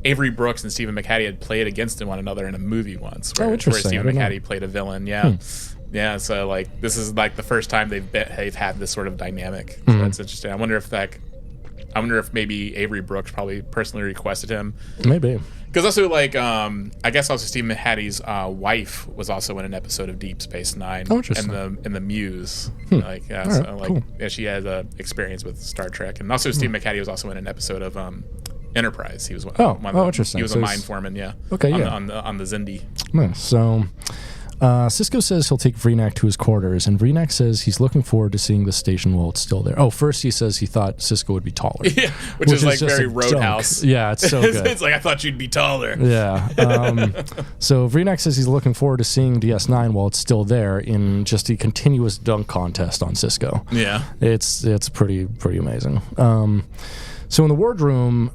Avery Brooks and Stephen McHattie had played against one another in a movie once. Where Stephen McHattie played a villain. Yeah. So, like, this is, like, the first time they've had this sort of dynamic. So that's interesting. I wonder if maybe Avery Brooks probably personally requested him. Maybe. Because also, like, I guess also Steve Mahatty's wife was also in an episode of Deep Space Nine. Oh, interesting. In the Muse. Like, yeah, so, right, like, cool. yeah, she has experience with Star Trek. And also, Steve Mahatty was also in an episode of Enterprise. He was interesting. He was So a mine foreman, yeah. Okay, on the Xindi. Nice. So Sisko says he'll take Vreenak to his quarters, and Vreenak says he's looking forward to seeing the station while it's still there. Oh, first he says he thought Sisko would be taller. Yeah, which is like just very a Roadhouse. joke. Yeah, it's so good. It's like, I thought you'd be taller. Yeah. So Vreenak says he's looking forward to seeing DS9 while it's still there in just a continuous dunk contest on Sisko. Yeah. It's pretty amazing. So in the wardroom,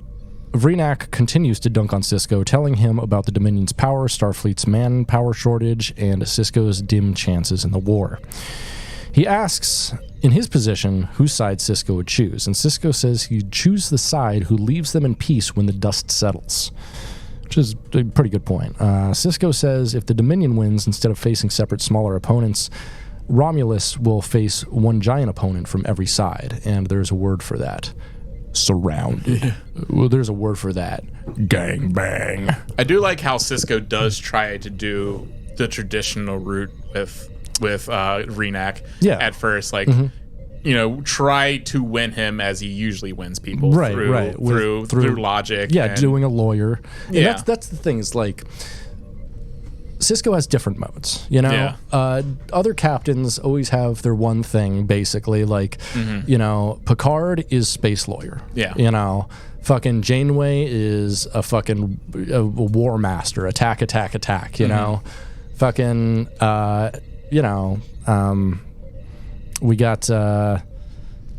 Vreenak continues to dunk on Sisko, telling him about the Dominion's power, Starfleet's manpower shortage, and Sisko's dim chances in the war. He asks, in his position, whose side Sisko would choose, and Sisko says he'd choose the side who leaves them in peace when the dust settles, which is a pretty good point. Sisko says if the Dominion wins, instead of facing separate smaller opponents, Romulus will face one giant opponent from every side, and there's a word for that. Surrounded. Yeah. Well, there's a word for that. Gang bang. I do like how Sisko does try to do the traditional route with Vreenak at first, like try to win him as he usually wins people through logic. Yeah, doing a lawyer. And yeah, that's the thing. Is like Sisko has different modes, you know? Yeah. Other captains always have their one thing, basically. Like, Picard is space lawyer. Yeah. Fucking Janeway is a war master. Attack, you know? Fucking, we got...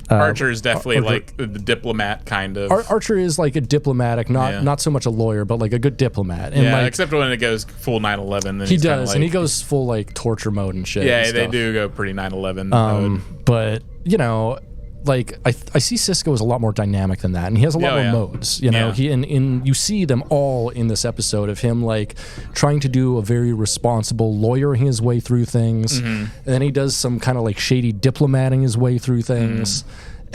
Archer is definitely like the diplomat kind of. Archer is like a diplomatic, not so much a lawyer, but like a good diplomat. And except when it goes full 9/11. He does, and he goes full like torture mode and shit. Yeah, they do go pretty 9/11 mode. But like I see Sisko as a lot more dynamic than that, and he has a lot more modes. He and you see them all in this episode of him like trying to do a very responsible lawyering his way through things, and then he does some kind of like shady diplomating his way through things.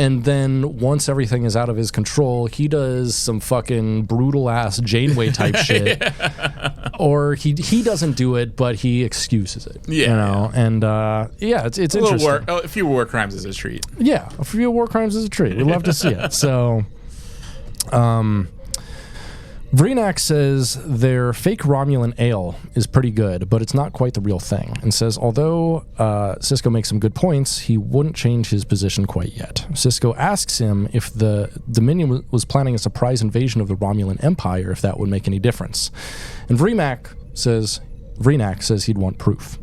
And then once everything is out of his control, he does some fucking brutal ass Janeway type shit. Or he doesn't do it, but he excuses it. Yeah. And it's interesting. A few war crimes as a treat. Yeah, a few war crimes as a treat. We'd love to see it. So, Vreenak says their fake Romulan ale is pretty good, but it's not quite the real thing, and says although Sisko makes some good points, he wouldn't change his position quite yet. Sisko asks him if the Dominion was planning a surprise invasion of the Romulan Empire, if that would make any difference. And Vreenak says he'd want proof.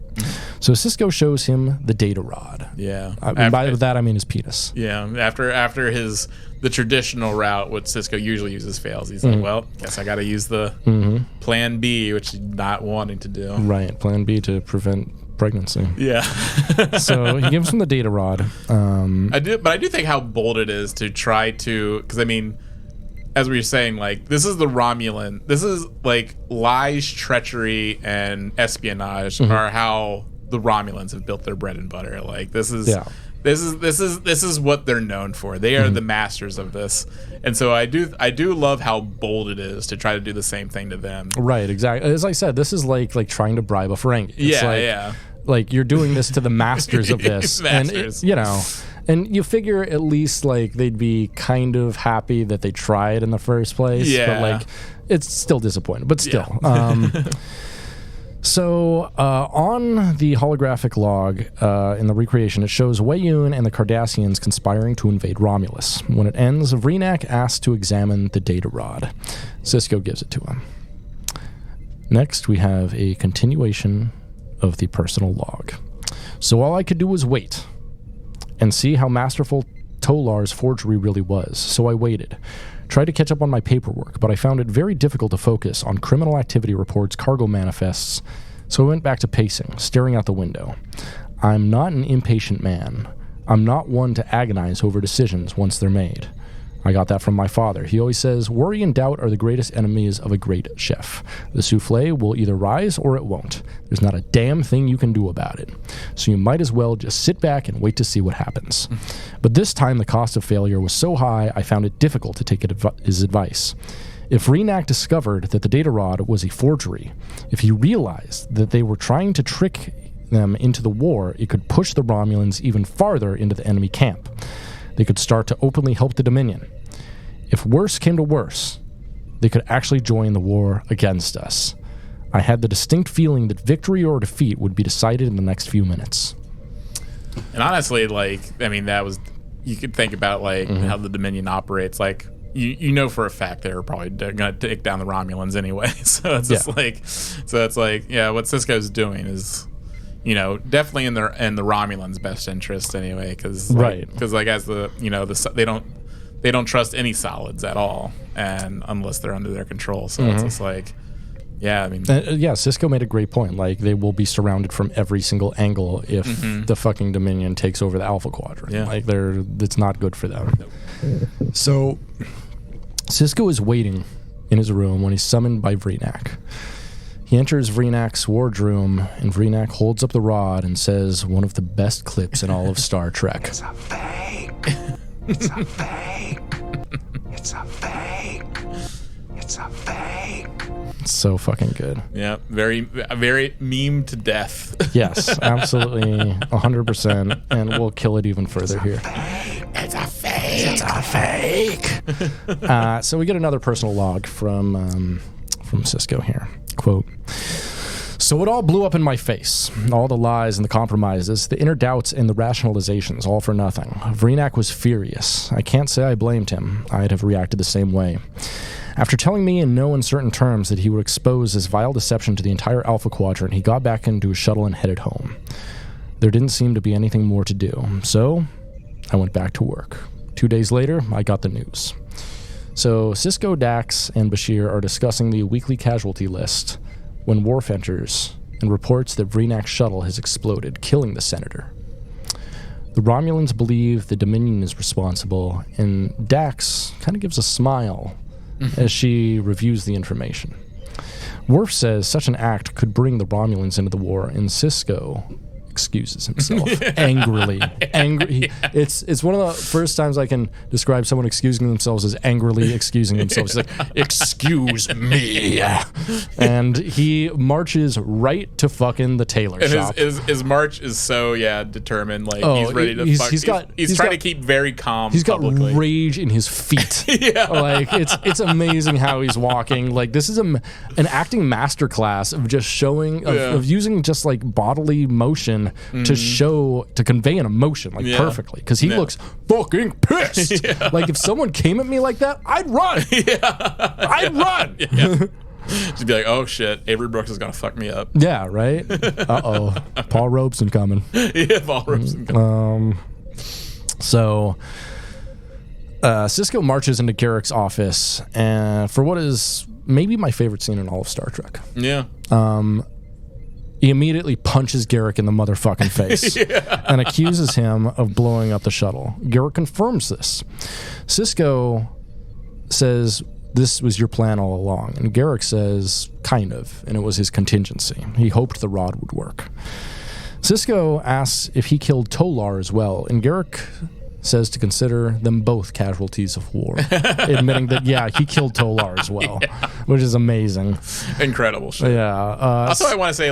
So Sisko shows him the data rod. Yeah. By that I mean his penis. Yeah. After the traditional route, what Sisko usually uses fails. He's like, well, guess I got to use the Plan B, which he's not wanting to do. Right. Plan B to prevent pregnancy. Yeah. So he gives him the data rod. I do think how bold it is to try to, because I mean, as we were saying, like, this is the Romulan. This is like lies, treachery, and espionage are how the Romulans have built their bread and butter. Like, this is what they're known for. They are the masters of this, and so I do love how bold it is to try to do the same thing to them. Right. Exactly. As I said, this is like trying to bribe a Ferengi. It's like you're doing this to the masters of this, masters. And and you figure at least like they'd be kind of happy that they tried in the first place. Yeah. But like it's still disappointing. But still. Yeah. So on the holographic log in the recreation, it shows Weyun and the Cardassians conspiring to invade Romulus. When it ends, Vreenak asks to examine the data rod. Sisko gives it to him. Next, we have a continuation of the personal log. So all I could do was wait and see how masterful Tolar's forgery really was. So I waited. Tried to catch up on my paperwork, but I found it very difficult to focus on criminal activity reports, cargo manifests, so I went back to pacing, staring out the window. I'm not an impatient man. I'm not one to agonize over decisions once they're made. I got that from my father. He always says, worry and doubt are the greatest enemies of a great chef. The souffle will either rise or it won't. There's not a damn thing you can do about it. So you might as well just sit back and wait to see what happens. But this time the cost of failure was so high, I found it difficult to take his advice. If Renak discovered that the data rod was a forgery, if he realized that they were trying to trick them into the war, it could push the Romulans even farther into the enemy camp. They could start to openly help the Dominion. If worse came to worse, they could actually join the war against us. I had the distinct feeling that victory or defeat would be decided in the next few minutes. And honestly, like, I mean, that was, you could think about, like, how the Dominion operates. Like, you know for a fact they were probably going to take down the Romulans anyway. So it's just like, yeah, what Sisko's doing is, you know, definitely in the Romulans' best interest anyway. Because, like, as the, you know, they don't trust any solids at all, and unless they're under their control. So it's just like, yeah, I mean... Sisko made a great point. Like, they will be surrounded from every single angle if the fucking Dominion takes over the Alpha Quadrant. Yeah. Like, it's not good for them. Nope. So, Sisko is waiting in his room when he's summoned by Vrenak. He enters Vrenak's wardroom, and Vrenak holds up the rod and says one of the best clips in all of Star Trek. It's a fake. It's a fake. It's a fake. It's a fake. It's so fucking good. Yeah, very meme to death. Yes, absolutely, 100%, and we'll kill it even further here. It's a fake. It's a fake. So we get another personal log from Sisko here. Quote, "So it all blew up in my face. All the lies and the compromises, the inner doubts and the rationalizations, all for nothing. Vrenak was furious. I can't say I blamed him. I'd have reacted the same way. After telling me in no uncertain terms that he would expose his vile deception to the entire Alpha Quadrant, he got back into his shuttle and headed home. There didn't seem to be anything more to do, so I went back to work. 2 days later, I got the news." So Sisko, Dax, and Bashir are discussing the weekly casualty list when Worf enters and reports that Vrenak's shuttle has exploded, killing the senator. The Romulans believe the Dominion is responsible, and Dax kind of gives a smile as she reviews the information. Worf says such an act could bring the Romulans into the war, and Sisko excuses himself angrily. It's one of the first times I can describe someone excusing themselves as angrily excusing themselves. He's like, "Excuse me," and he marches right to fucking the tailor shop. His march is so determined. Like he's ready to. He's trying to keep very calm. He's got publicly. Rage in his feet. Like it's amazing how he's walking. Like this is an acting masterclass of just showing of using just like bodily motion to convey an emotion perfectly, because he looks fucking pissed. Like if someone came at me like that, I'd run. I'd run. Just be like, "Oh shit, Avery Brooks is gonna fuck me up." Yeah, right. Paul Robeson coming. Paul Robeson coming. So Sisko marches into Garrick's office for what is maybe my favorite scene in all of Star Trek. He immediately punches Garrick in the motherfucking face and accuses him of blowing up the shuttle. Garrick confirms this. Sisko says, "This was your plan all along." And Garrick says, "Kind of, and it was his contingency. He hoped the rod would work." Sisko asks if he killed Tolar as well, and Garrick says to consider them both casualties of war, admitting that he killed Tolar as well, which is amazing. Incredible shit. Also, I want to say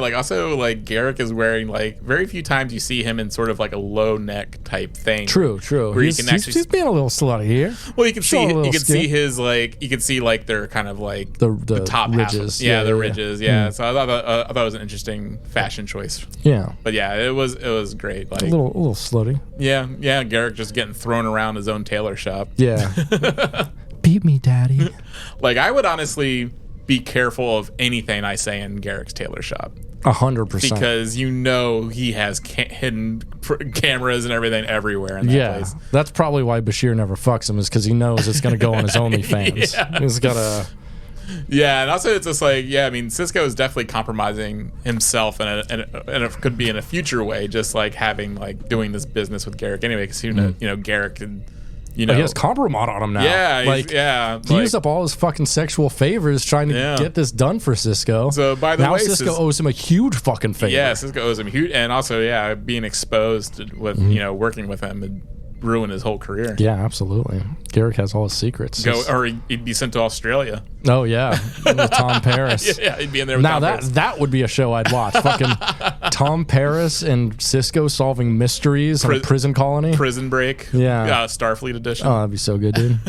Garrick is wearing very few times you see him in sort of like a low neck type thing. True. Where He's being a little slutty here. Well, you can see his their kind of like the top ridges. Half of, the ridges. So I thought it was an interesting fashion choice. Yeah. But it was great. Like a little slutty. Yeah. Garrick just getting thrown around his own tailor shop. Yeah. Beat me, daddy. Like I would honestly be careful of anything I say in Garrick's tailor shop. 100%. Because he has hidden cameras and everything everywhere in that place. That's probably why Bashir never fucks him, is because he knows it's going to go on his OnlyFans. He's got to... Yeah, and also it's just like, I mean, Sisko is definitely compromising himself, and it could be in a future way, just like having doing this business with Garrick anyway, because Garrick could, he has compromise on him now. He used up all his fucking sexual favors trying to get this done for Sisko. So by the way, Sisko owes him a huge fucking favor. Yeah, Sisko owes him huge, and also being exposed with working with him ruin his whole career. Yeah, absolutely. Garak has all his secrets. Or he'd be sent to Australia. Oh yeah, with Tom Paris. Yeah, he'd be in there with Now Tom Paris. that would be a show I'd watch. Fucking Tom Paris and Cisco solving mysteries in a prison colony. Prison Break. Yeah. Starfleet edition. Oh, that'd be so good, dude.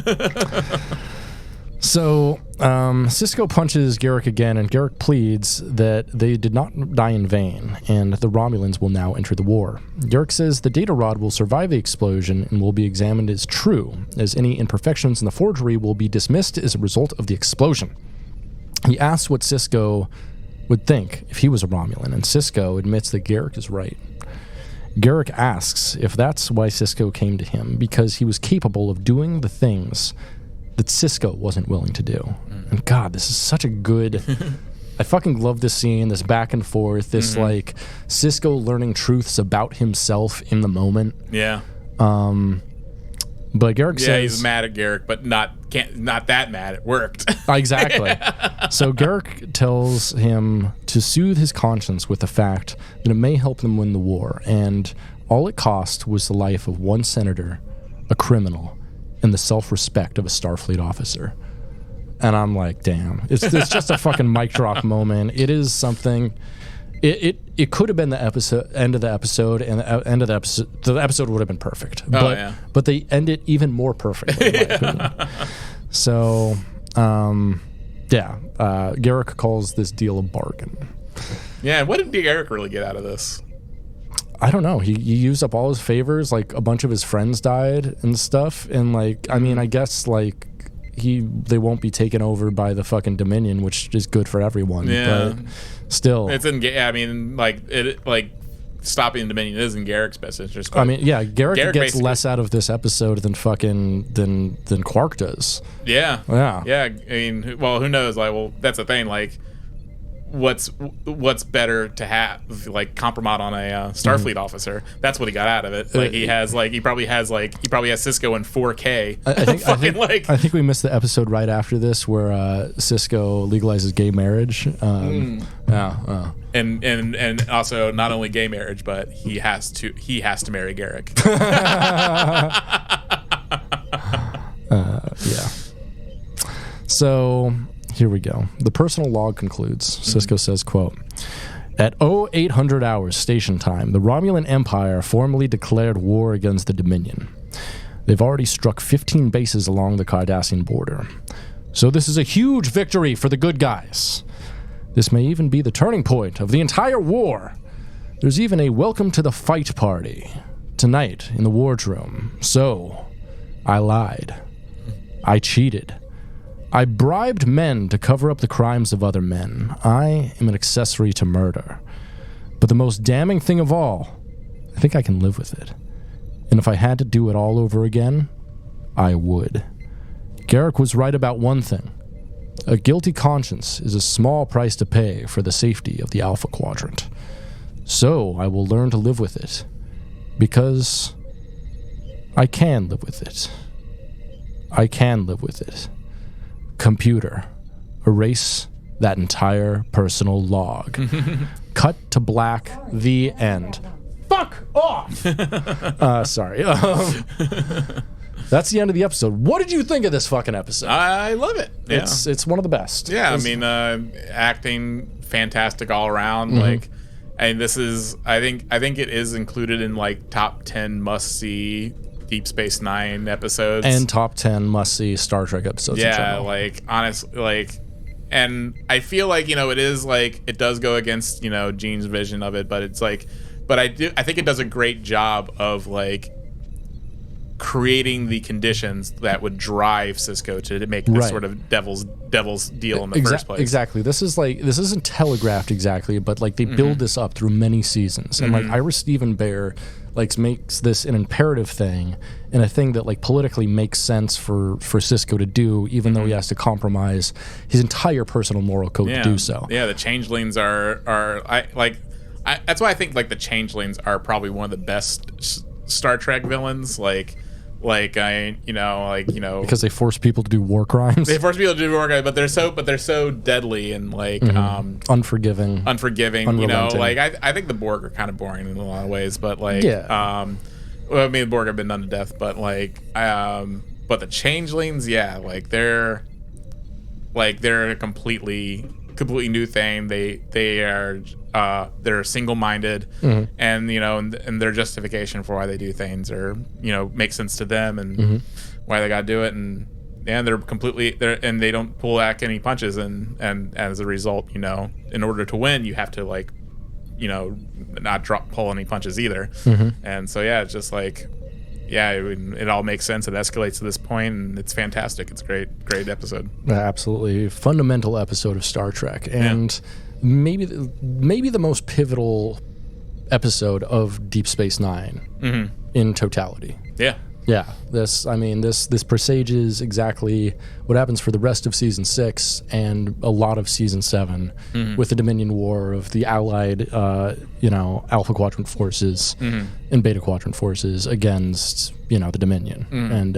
So Cisco punches Garak again, and Garak pleads that they did not die in vain, and the Romulans will now enter the war. Garak says the data rod will survive the explosion and will be examined as true, as any imperfections in the forgery will be dismissed as a result of the explosion. He asks what Cisco would think if he was a Romulan, and Cisco admits that Garak is right. Garak asks if that's why Cisco came to him, because he was capable of doing the things that Cisco wasn't willing to do. And God, this is such a good... I fucking love this scene, this back and forth, this like Cisco learning truths about himself in the moment. Yeah. But Garak says... Yeah, he's mad at Garak, but not that mad. It worked. Exactly. So Garak tells him to soothe his conscience with the fact that it may help them win the war, and all it cost was the life of one senator, a criminal, and the self-respect of a Starfleet officer. And I'm like, damn. It's just a fucking mic drop moment. It is something... It could have been the end of the episode, and the episode would have been perfect. But they end it even more perfectly, in my opinion. So, Garak calls this deal a bargain. Yeah, what did Garak really get out of this? I don't know. He used up all his favors. Like, a bunch of his friends died and stuff. And, like, I mean, I guess, like, they won't be taken over by the fucking Dominion, which is good for everyone. Yeah. But still. It's in, I mean, stopping the Dominion is in Garak's best interest. I mean, yeah, Garak gets less out of this episode than Quark does. Yeah. Yeah. Yeah. I mean, well, who knows? Like, well, that's the thing. Like, what's better to have, like, compromise on a Starfleet officer? That's what he got out of it. Like, he probably has Cisco in 4K. I think we missed the episode right after this where Cisco legalizes gay marriage. And also not only gay marriage, but he has to marry Garak. Yeah. So here we go. The personal log concludes. Cisco says, quote, "At 0800 hours station time, the Romulan Empire formally declared war against the Dominion. They've already struck 15 bases along the Cardassian border. So this is a huge victory for the good guys. This may even be the turning point of the entire war. There's even a welcome to the fight party tonight in the wardroom. So, I lied. I cheated. I bribed men to cover up the crimes of other men. I am an accessory to murder. But the most damning thing of all, I think I can live with it. And if I had to do it all over again, I would. Garak was right about one thing. A guilty conscience is a small price to pay for the safety of the Alpha Quadrant. So I will learn to live with it. Because I can live with it. I can live with it. Computer, erase that entire personal log. Cut to black, the end." Fuck off! Sorry. That's the end of the episode. What did you think of this fucking episode? I love it. Yeah. It's one of the best. Yeah, I mean, acting fantastic all around. Like, and this is, I think it is included in like top 10 must see Deep Space Nine episodes and top 10 must see Star Trek episodes. Yeah, like honestly, like, and I feel like, you know, it is like, it does go against, you know, Gene's vision of it, but it's like, but I think it does a great job of like creating the conditions that would drive Cisco to make this sort of devil's deal in the first place. Exactly. This isn't telegraphed exactly, but like they build this up through many seasons, and like Ira Stephen Bear makes this an imperative thing and a thing that like politically makes sense for Cisco to do, even though he has to compromise his entire personal moral code to do so. Yeah, the changelings are that's why I think like the changelings are probably one of the best Star Trek villains. Because they force people to do war crimes. They force people to do war crimes, but they're so deadly and like unforgiving, you know, like I think the Borg are kind of boring in a lot of ways, but like Well, I mean, the Borg have been done to death, but like, but the changelings, yeah, like they're a completely new thing. They're single-minded, and and their justification for why they do things or makes sense to them and why they got to do it, and they're completely and they don't pull back any punches, and as a result, in order to win, you have to like not pull any punches either, and so it's just like. Yeah, it all makes sense. It escalates to this point, and it's fantastic. It's a great episode. Absolutely fundamental episode of Star Trek, and maybe the most pivotal episode of Deep Space Nine in totality. Yeah. Yeah, this presages exactly what happens for the rest of Season 6 and a lot of Season 7 with the Dominion War of the Allied, Alpha Quadrant forces and Beta Quadrant forces against, the Dominion. And,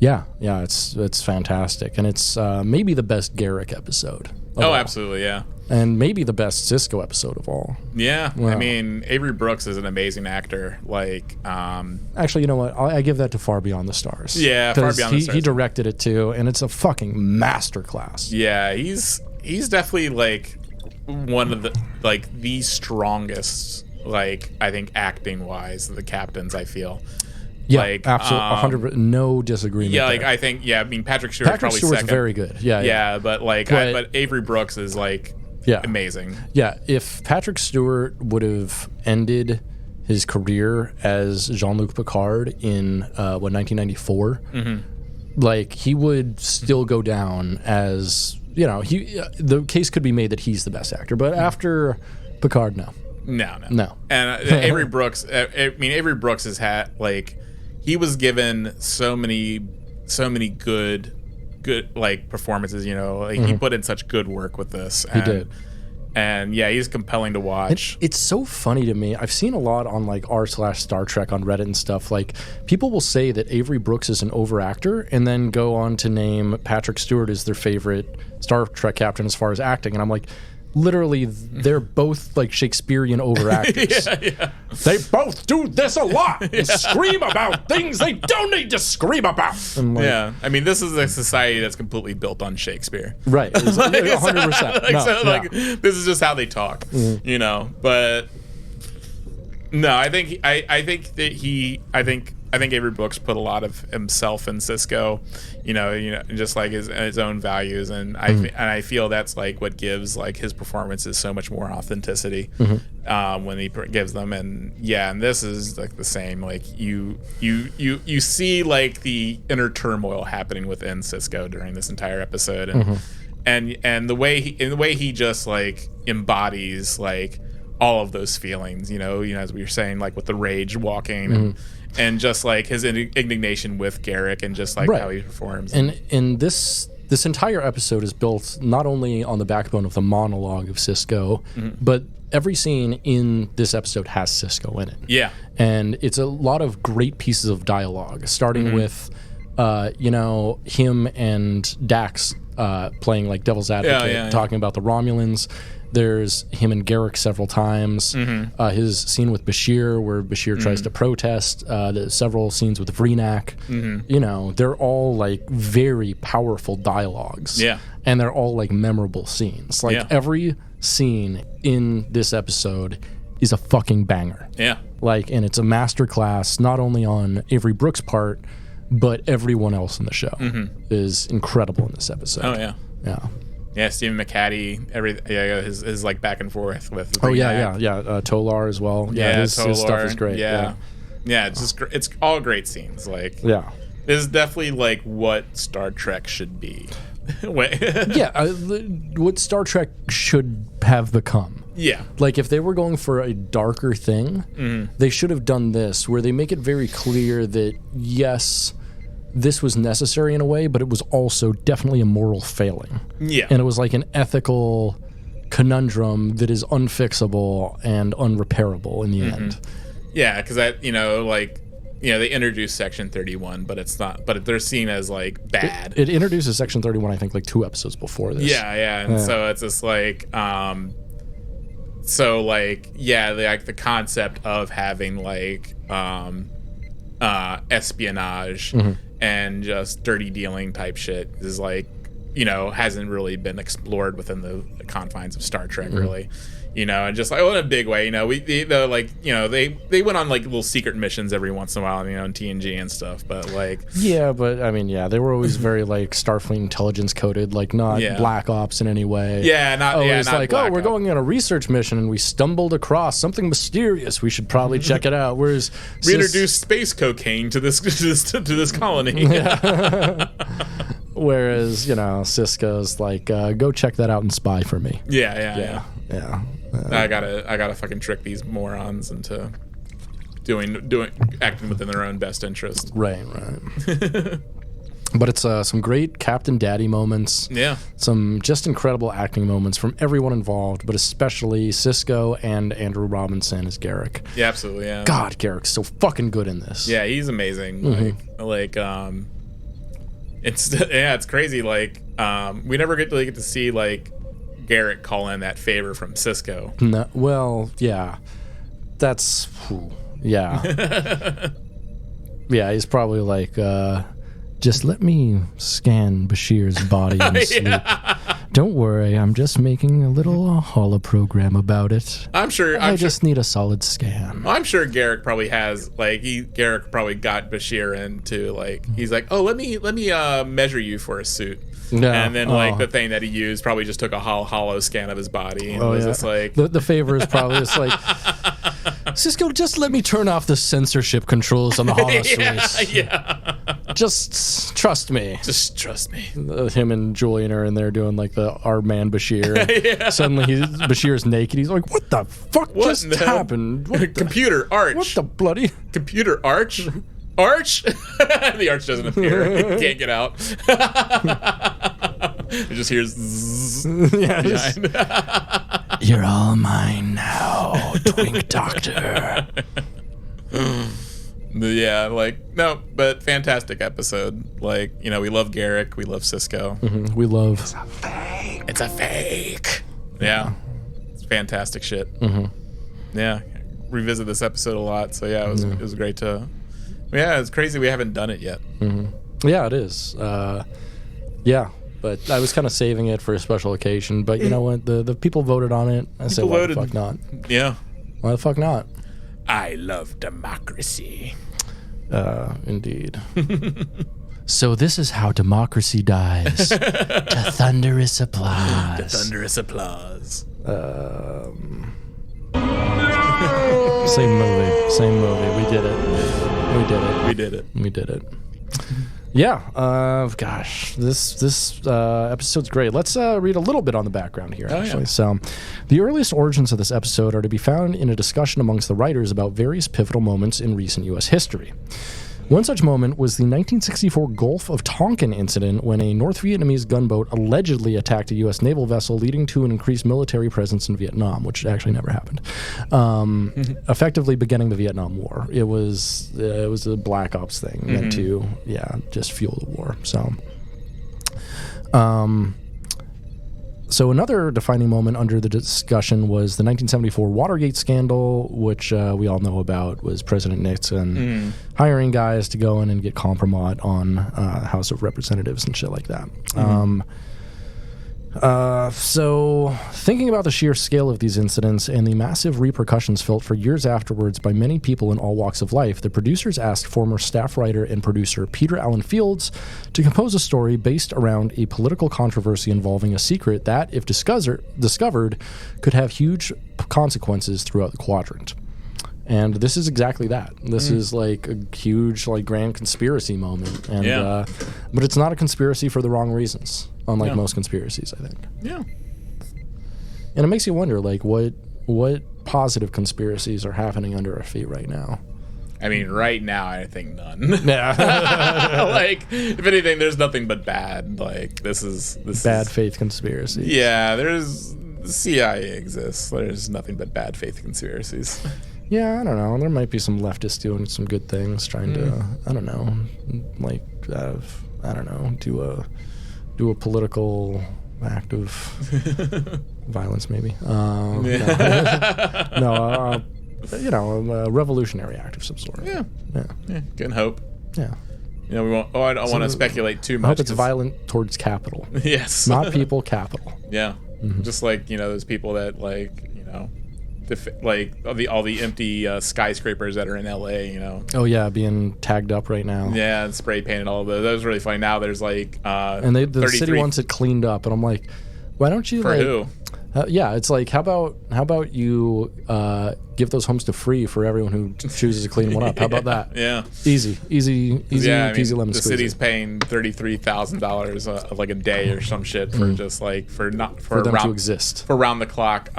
it's fantastic. And it's maybe the best Garrick episode. Oh, absolutely, yeah. And maybe the best Cisco episode of all. Yeah, I mean, Avery Brooks is an amazing actor. Like, actually, you know what? I give that to Far Beyond the Stars. Yeah, Far Beyond the Stars. He directed it too, and it's a fucking masterclass. Yeah, he's definitely like one of the strongest, like I think acting wise, the captains. I feel. Yeah, like, absolutely, 100%, no disagreement. Yeah, there. I think, I mean, Patrick Stewart's probably Stewart's second. very good. Yeah, but but Avery Brooks is like amazing. Yeah, if Patrick Stewart would have ended his career as Jean-Luc Picard in 1994, like he would still go down as the case could be made that he's the best actor, but after Picard, no. And Avery Brooks, Avery Brooks has had like. He was given so many good like performances. He put in such good work with this. He did, and he's compelling to watch. It's so funny to me. I've seen a lot on like r/Star Trek on Reddit and stuff. Like people will say that Avery Brooks is an overactor, and then go on to name Patrick Stewart as their favorite Star Trek captain as far as acting. And I'm like. Literally, they're both like Shakespearean overactors. They both do this a lot and scream about things they don't need to scream about. Like, I mean, this is a society that's completely built on Shakespeare. Right, 100%. This is just how they talk, But no, I think Avery Brooks put a lot of himself in Cisco, just like his own values, and I feel that's like what gives like his performances so much more authenticity when he gives them, and this is like the same. Like you see like the inner turmoil happening within Cisco during this entire episode, and the way he just like embodies like all of those feelings, as we were saying, like with the rage walking and just like his indignation with Garrick and just like how he performs. And this entire episode is built not only on the backbone of the monologue of Cisco, but every scene in this episode has Cisco in it. Yeah. And it's a lot of great pieces of dialogue, starting with, him and Dax playing like devil's advocate, talking about the Romulans. There's him and Garrick several times. His scene with Bashir, where Bashir tries to protest. Several scenes with Vreenak. They're all like very powerful dialogues. Yeah, and they're all like memorable scenes. Like every scene in this episode is a fucking banger. Yeah, like, and it's a masterclass not only on Avery Brooks' part, but everyone else in the show is incredible in this episode. Oh yeah, yeah. Yeah, Stephen McHattie, his like back and forth with. Tolar as well. His stuff is great. Yeah, it's just it's all great scenes. Like, this is definitely like what Star Trek should be. What Star Trek should have become. Yeah, like if they were going for a darker thing, they should have done this, where they make it very clear that yes, this was necessary in a way, but it was also definitely a moral failing. Yeah. And it was like an ethical conundrum that is unfixable and unrepairable in the end. Yeah, because they introduced Section 31, but it's not, but they're seen as like bad. It introduces Section 31, I think, like 2 episodes before this. And so it's just like, the concept of having like, espionage and just dirty dealing type shit is like, hasn't really been explored within the confines of Star Trek, really. And just like, in a big way, they went on like little secret missions every once in a while, in TNG and stuff, but like, but I mean, they were always very like Starfleet intelligence coded, like not Black Ops in any way. Not like, Black we're going on a research mission and we stumbled across something mysterious. We should probably check it out. Whereas we introduced space cocaine to this colony. Whereas Cisco's like, go check that out and spy for me. Yeah. I gotta fucking trick these morons into acting within their own best interest. Right. But it's some great Captain Daddy moments. Yeah. Some just incredible acting moments from everyone involved, but especially Cisco and Andrew Robinson as Garrick. Yeah, absolutely. Yeah. God, Garrick's so fucking good in this. Yeah, he's amazing. It's crazy. Like, we never get to see like Garrick call in that favor from Cisco. No, well, yeah, that's yeah. He's probably like, just let me scan Bashir's body in sleep. Don't worry, I'm just making a little holoprogram about it. I'm sure. I just need a solid scan. I'm sure Garrick probably has Garrick probably got Bashir into like, he's like, oh, let me measure you for a suit. Yeah. And then the thing that he used probably just took a holo scan of his body and was just like, the favor is probably just like, Cisco, just let me turn off the censorship controls on the holo suite. Yeah. Just trust me. Just trust me. Him and Julian are in there doing like our man Bashir. Suddenly Bashir's naked. He's like, what the fuck just happened? Computer Arch. What the bloody computer Arch? Arch? The arch doesn't appear. It can't get out. It just hears zzz. You're all mine now, Twink Doctor. But fantastic episode. Like, we love Garrick, we love Cisco. We love It's a fake. Yeah. It's fantastic shit. Yeah. Revisit this episode a lot. So it was great to it's crazy we haven't done it yet. Yeah, it is. But I was kind of saving it for a special occasion. But you know what? The people voted on it. I said, why the fuck not? Yeah. Why the fuck not? I love democracy. Indeed. So this is how democracy dies. To thunderous applause. To thunderous applause. Same movie. We did it. Yeah. Gosh, this episode's great. Let's read a little bit on the background here, actually. So, the earliest origins of this episode are to be found in a discussion amongst the writers about various pivotal moments in recent U.S. history. One such moment was the 1964 Gulf of Tonkin incident when a North Vietnamese gunboat allegedly attacked a U.S. naval vessel, leading to an increased military presence in Vietnam, which actually never happened, effectively beginning the Vietnam War. It was a Black Ops thing meant to, just fuel the war. So another defining moment under the discussion was the 1974 Watergate scandal, which we all know about, was President Nixon hiring guys to go in and get compromise on House of Representatives and shit like that. So thinking about the sheer scale of these incidents and the massive repercussions felt for years afterwards by many people in all walks of life, the producers asked former staff writer and producer Peter Allen Fields to compose a story based around a political controversy involving a secret that, if discovered, could have huge consequences throughout the quadrant. And this is exactly that. This is like a huge, like, grand conspiracy moment. And but it's not a conspiracy for the wrong reasons, unlike most conspiracies, I think. Yeah. And it makes you wonder, like, what positive conspiracies are happening under our feet right now? I mean, right now, I think none. Yeah. Like, if anything, there's nothing but bad. Like, this is bad faith conspiracies. Yeah, the CIA exists. There's nothing but bad faith conspiracies. Yeah, I don't know. There might be some leftists doing some good things, trying to, I don't know, like, do a political act of violence, maybe. a revolutionary act of some sort. Yeah. Good hope. Yeah. We won't. I don't want to speculate too much. I hope it's violent towards capital. Yes. Not people, capital. Yeah. Mm-hmm. Just like those people that all the empty skyscrapers that are in LA. Oh yeah, being tagged up right now. Yeah, and spray painted all of those. That was really funny. Now there's and the city wants it cleaned up, and I'm like, why don't you for who? Yeah, it's like how about you give those homes to free for everyone who chooses to clean one up? How about that? Yeah, easy, peasy lemon the squeezy. city's paying $33,000 like a day or some shit for just like for them to exist for round the clock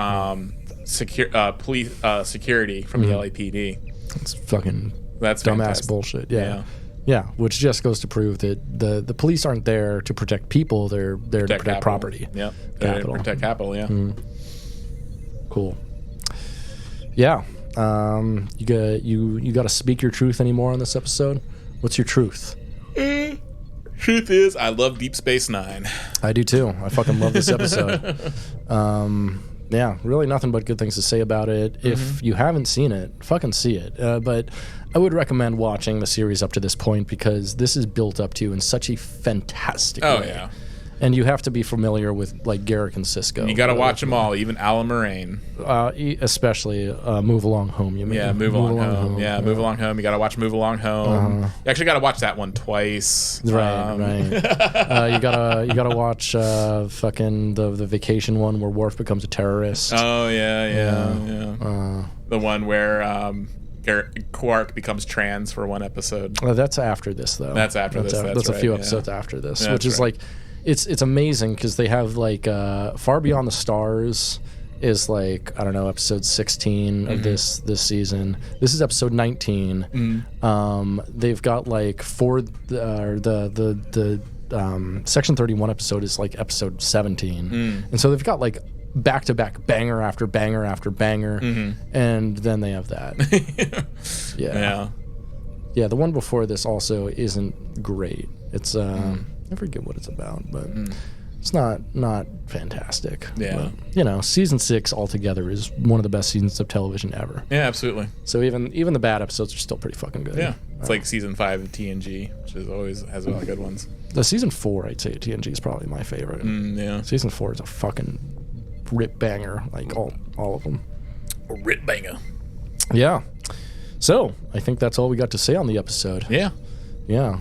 police security from the LAPD. That's dumbass fantastic. bullshit. Yeah, which just goes to prove that the police aren't there to protect people; they're there to protect property. Yeah, capital. Protect capital. Yeah. Cool. Yeah. You got to speak your truth anymore on this episode? What's your truth? Truth is, I love Deep Space Nine. I do too. I fucking love this episode. Yeah, really nothing but good things to say about it. If you haven't seen it, fucking see it. But I would recommend watching the series up to this point because this is built up to in such a fantastic way. Yeah. And you have to be familiar with like Garrick and Cisco. You got to watch them all, even Alan Moraine. Especially Move Along Home. You mean? Yeah, Move Along Home. Yeah, Move Along Home. You got to watch Move Along Home. You actually got to watch that one twice. Right. You gotta watch fucking the vacation one where Worf becomes a terrorist. Oh yeah. The one where Quark becomes trans for one episode. That's after this though. That's after this. That's a few episodes after this, which is like. It's amazing because they have like Far Beyond the Stars is like I don't know episode 16 of this season. This is episode 19. They've got like the Section 31 episode is like episode 17, and so they've got like back to back banger after banger after banger, and then they have that. Yeah. The one before this also isn't great. It's I forget what it's about, but it's not fantastic. Yeah. But, season 6 altogether is one of the best seasons of television ever. Yeah, absolutely. So even the bad episodes are still pretty fucking good. Yeah. It's like season 5 of TNG, which has a lot of good ones. The season 4, I'd say TNG is probably my favorite. Yeah. Season 4 is a fucking rip banger, like all of them. A rip banger. Yeah. So I think that's all we got to say on the episode. Yeah. Yeah.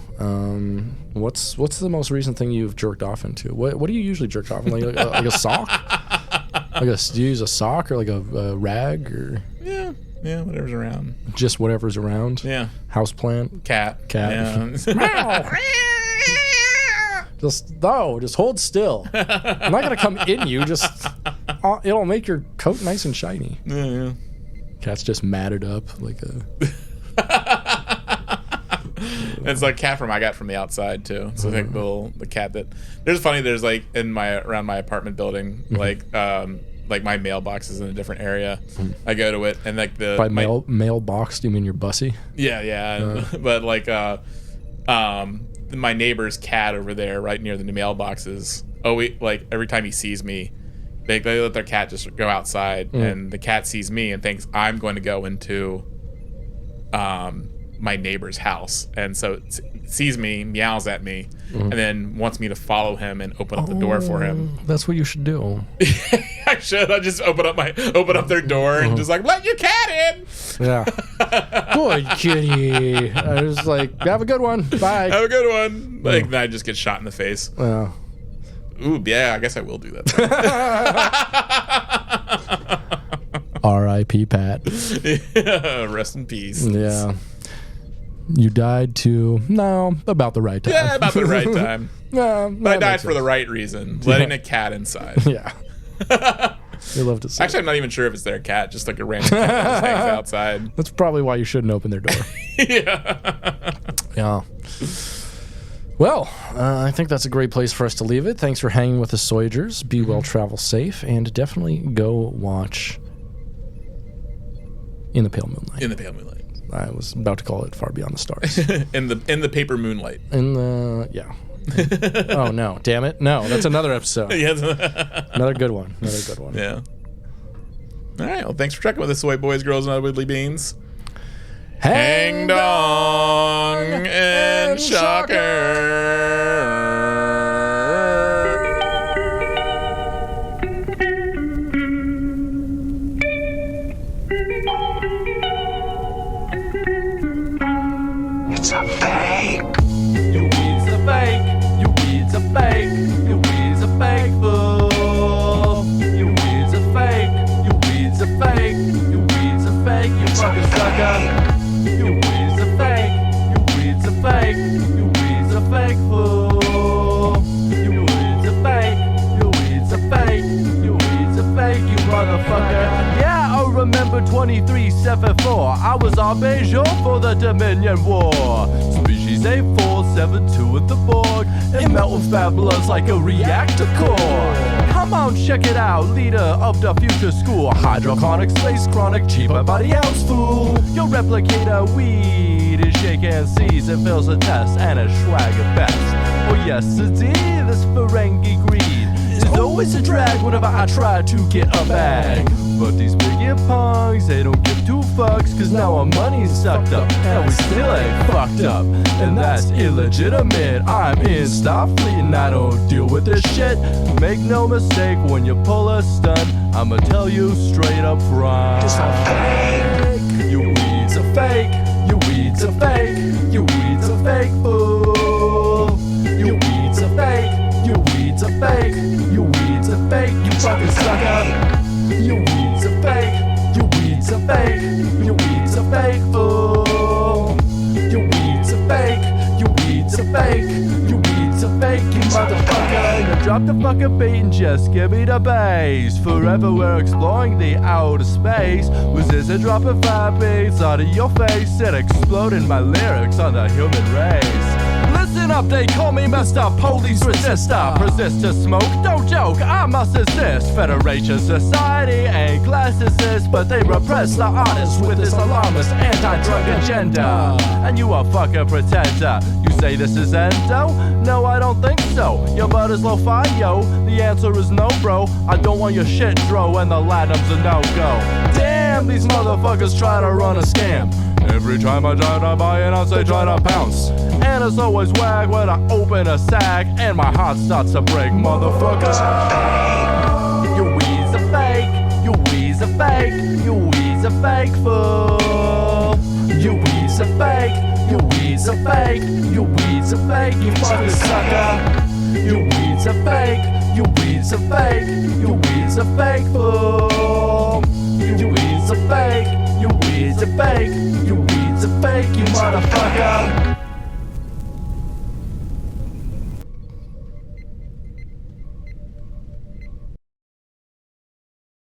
What's the most recent thing you've jerked off into? What do you usually jerk off in? Like a sock? Do you use a sock or like a rag or? Yeah, whatever's around. Just whatever's around. Yeah. Houseplant. Cat. Yeah. Just hold still. I'm not gonna come in you. Just it'll make your coat nice and shiny. Yeah. Cat's just matted up like a. It's like cat I got from the outside too. So like the cat that there's like around my apartment building like my mailbox is in a different area. I go to it and like mailbox. Do you mean your bussy? Yeah. But like my neighbor's cat over there right near the mailboxes. Like every time he sees me, they let their cat just go outside and the cat sees me and thinks I'm going to go into my neighbor's house, and so it sees me, meows at me, and then wants me to follow him and open up the door for him. That's what you should do. I should. I just open up their door and just like let your cat in. Yeah. Good kitty. I was like, have a good one. Bye. Have a good one. Like then I just get shot in the face. Yeah. Ooh, yeah. I guess I will do that. R.I.P. Pat. Yeah, rest in peace. Yeah. You died about the right time. Yeah, about the right time. I died for the right reason. Letting a cat inside. Yeah. They love to see. Actually, I'm not even sure if it's their cat, just like a random cat that just hangs outside. That's probably why you shouldn't open their door. Yeah. Well, I think that's a great place for us to leave it. Thanks for hanging with the Soyagers. Be well, travel safe, and definitely go watch In the Pale Moonlight. In the Pale Moonlight. I was about to call it Far Beyond the Stars. in the Paper Moonlight. Yeah. Oh no! Damn it! No, that's another episode. Another good one. Yeah. All right. Well, thanks for checking with us, Soy Boys, Girls, and Other Widdly Beans. Hang Dong and Shocker. It's a fake. You weed's a fake. You weed's a fake. You weed's a fake fool. You weed's a fake. You weed's a fake. You weed's a fake. You fucking sucker. You weed's a fake. You weed's a fake. You weed's a fake fool. You weed's a fake. You weed's a fake. You weed's a fake. You motherfucker. Yeah, I remember 2374. I was on Beijing for the Dominion War. Species 8472 at the Borg. It melts fat bloods like a reactor core. Come on, check it out, leader of the future school. Hydrochronic, space chronic, cheap everybody else, fool. Your replicator weed is shaking seas. It fails a test and a swag at best. Oh yes, indeed, this Ferengi greed is always a drag whenever I try to get a bag. But these big punks, they don't give two fucks, cause now our money's sucked up and we still ain't fucked up. And that's illegitimate. I'm in Starfleet and I don't deal with this shit. Make no mistake, when you pull a stunt, I'ma tell you straight up front. It's a fake. You weeds a fake. You weeds a fake. You weeds a fake fool. You weeds a fake. You weeds a fake. You weeds a fake. You fucking sucker. You weeds a fake. You weeds a fake. You weeds a fake fool. You weeds a fake. You weeds a fake. You weeds a fake. You motherfucker. Now drop the fucking beat and just give me the bass. Forever we're exploring the outer space. Resistant dropping fire beats out of your face and exploding my lyrics on the human race. Listen up, they call me Mr. Police Resistor. Persist to smoke, don't joke, I must insist. Federation Society ain't classicist, but they repress the artists with this alarmist anti-drug agenda. And you a fucking pretender. You say this is endo? No, I don't think so. Your butt is lo-fi, yo. The answer is no, bro. I don't want your shit, dro, and the latinum's a no-go. Damn, these motherfuckers try to run a scam. Every time I try to buy an ounce, they try to pounce. And it's always wag when I open a sack, and my heart starts to break, motherfucker. You weed's a fake. You weed's a fake. You weed's a fake fool. You weed's a fake. You weed's a fake. You weed's a fake. You fucking sucker. You weed's a fake. You weed's a fake. You weed's a fake fool.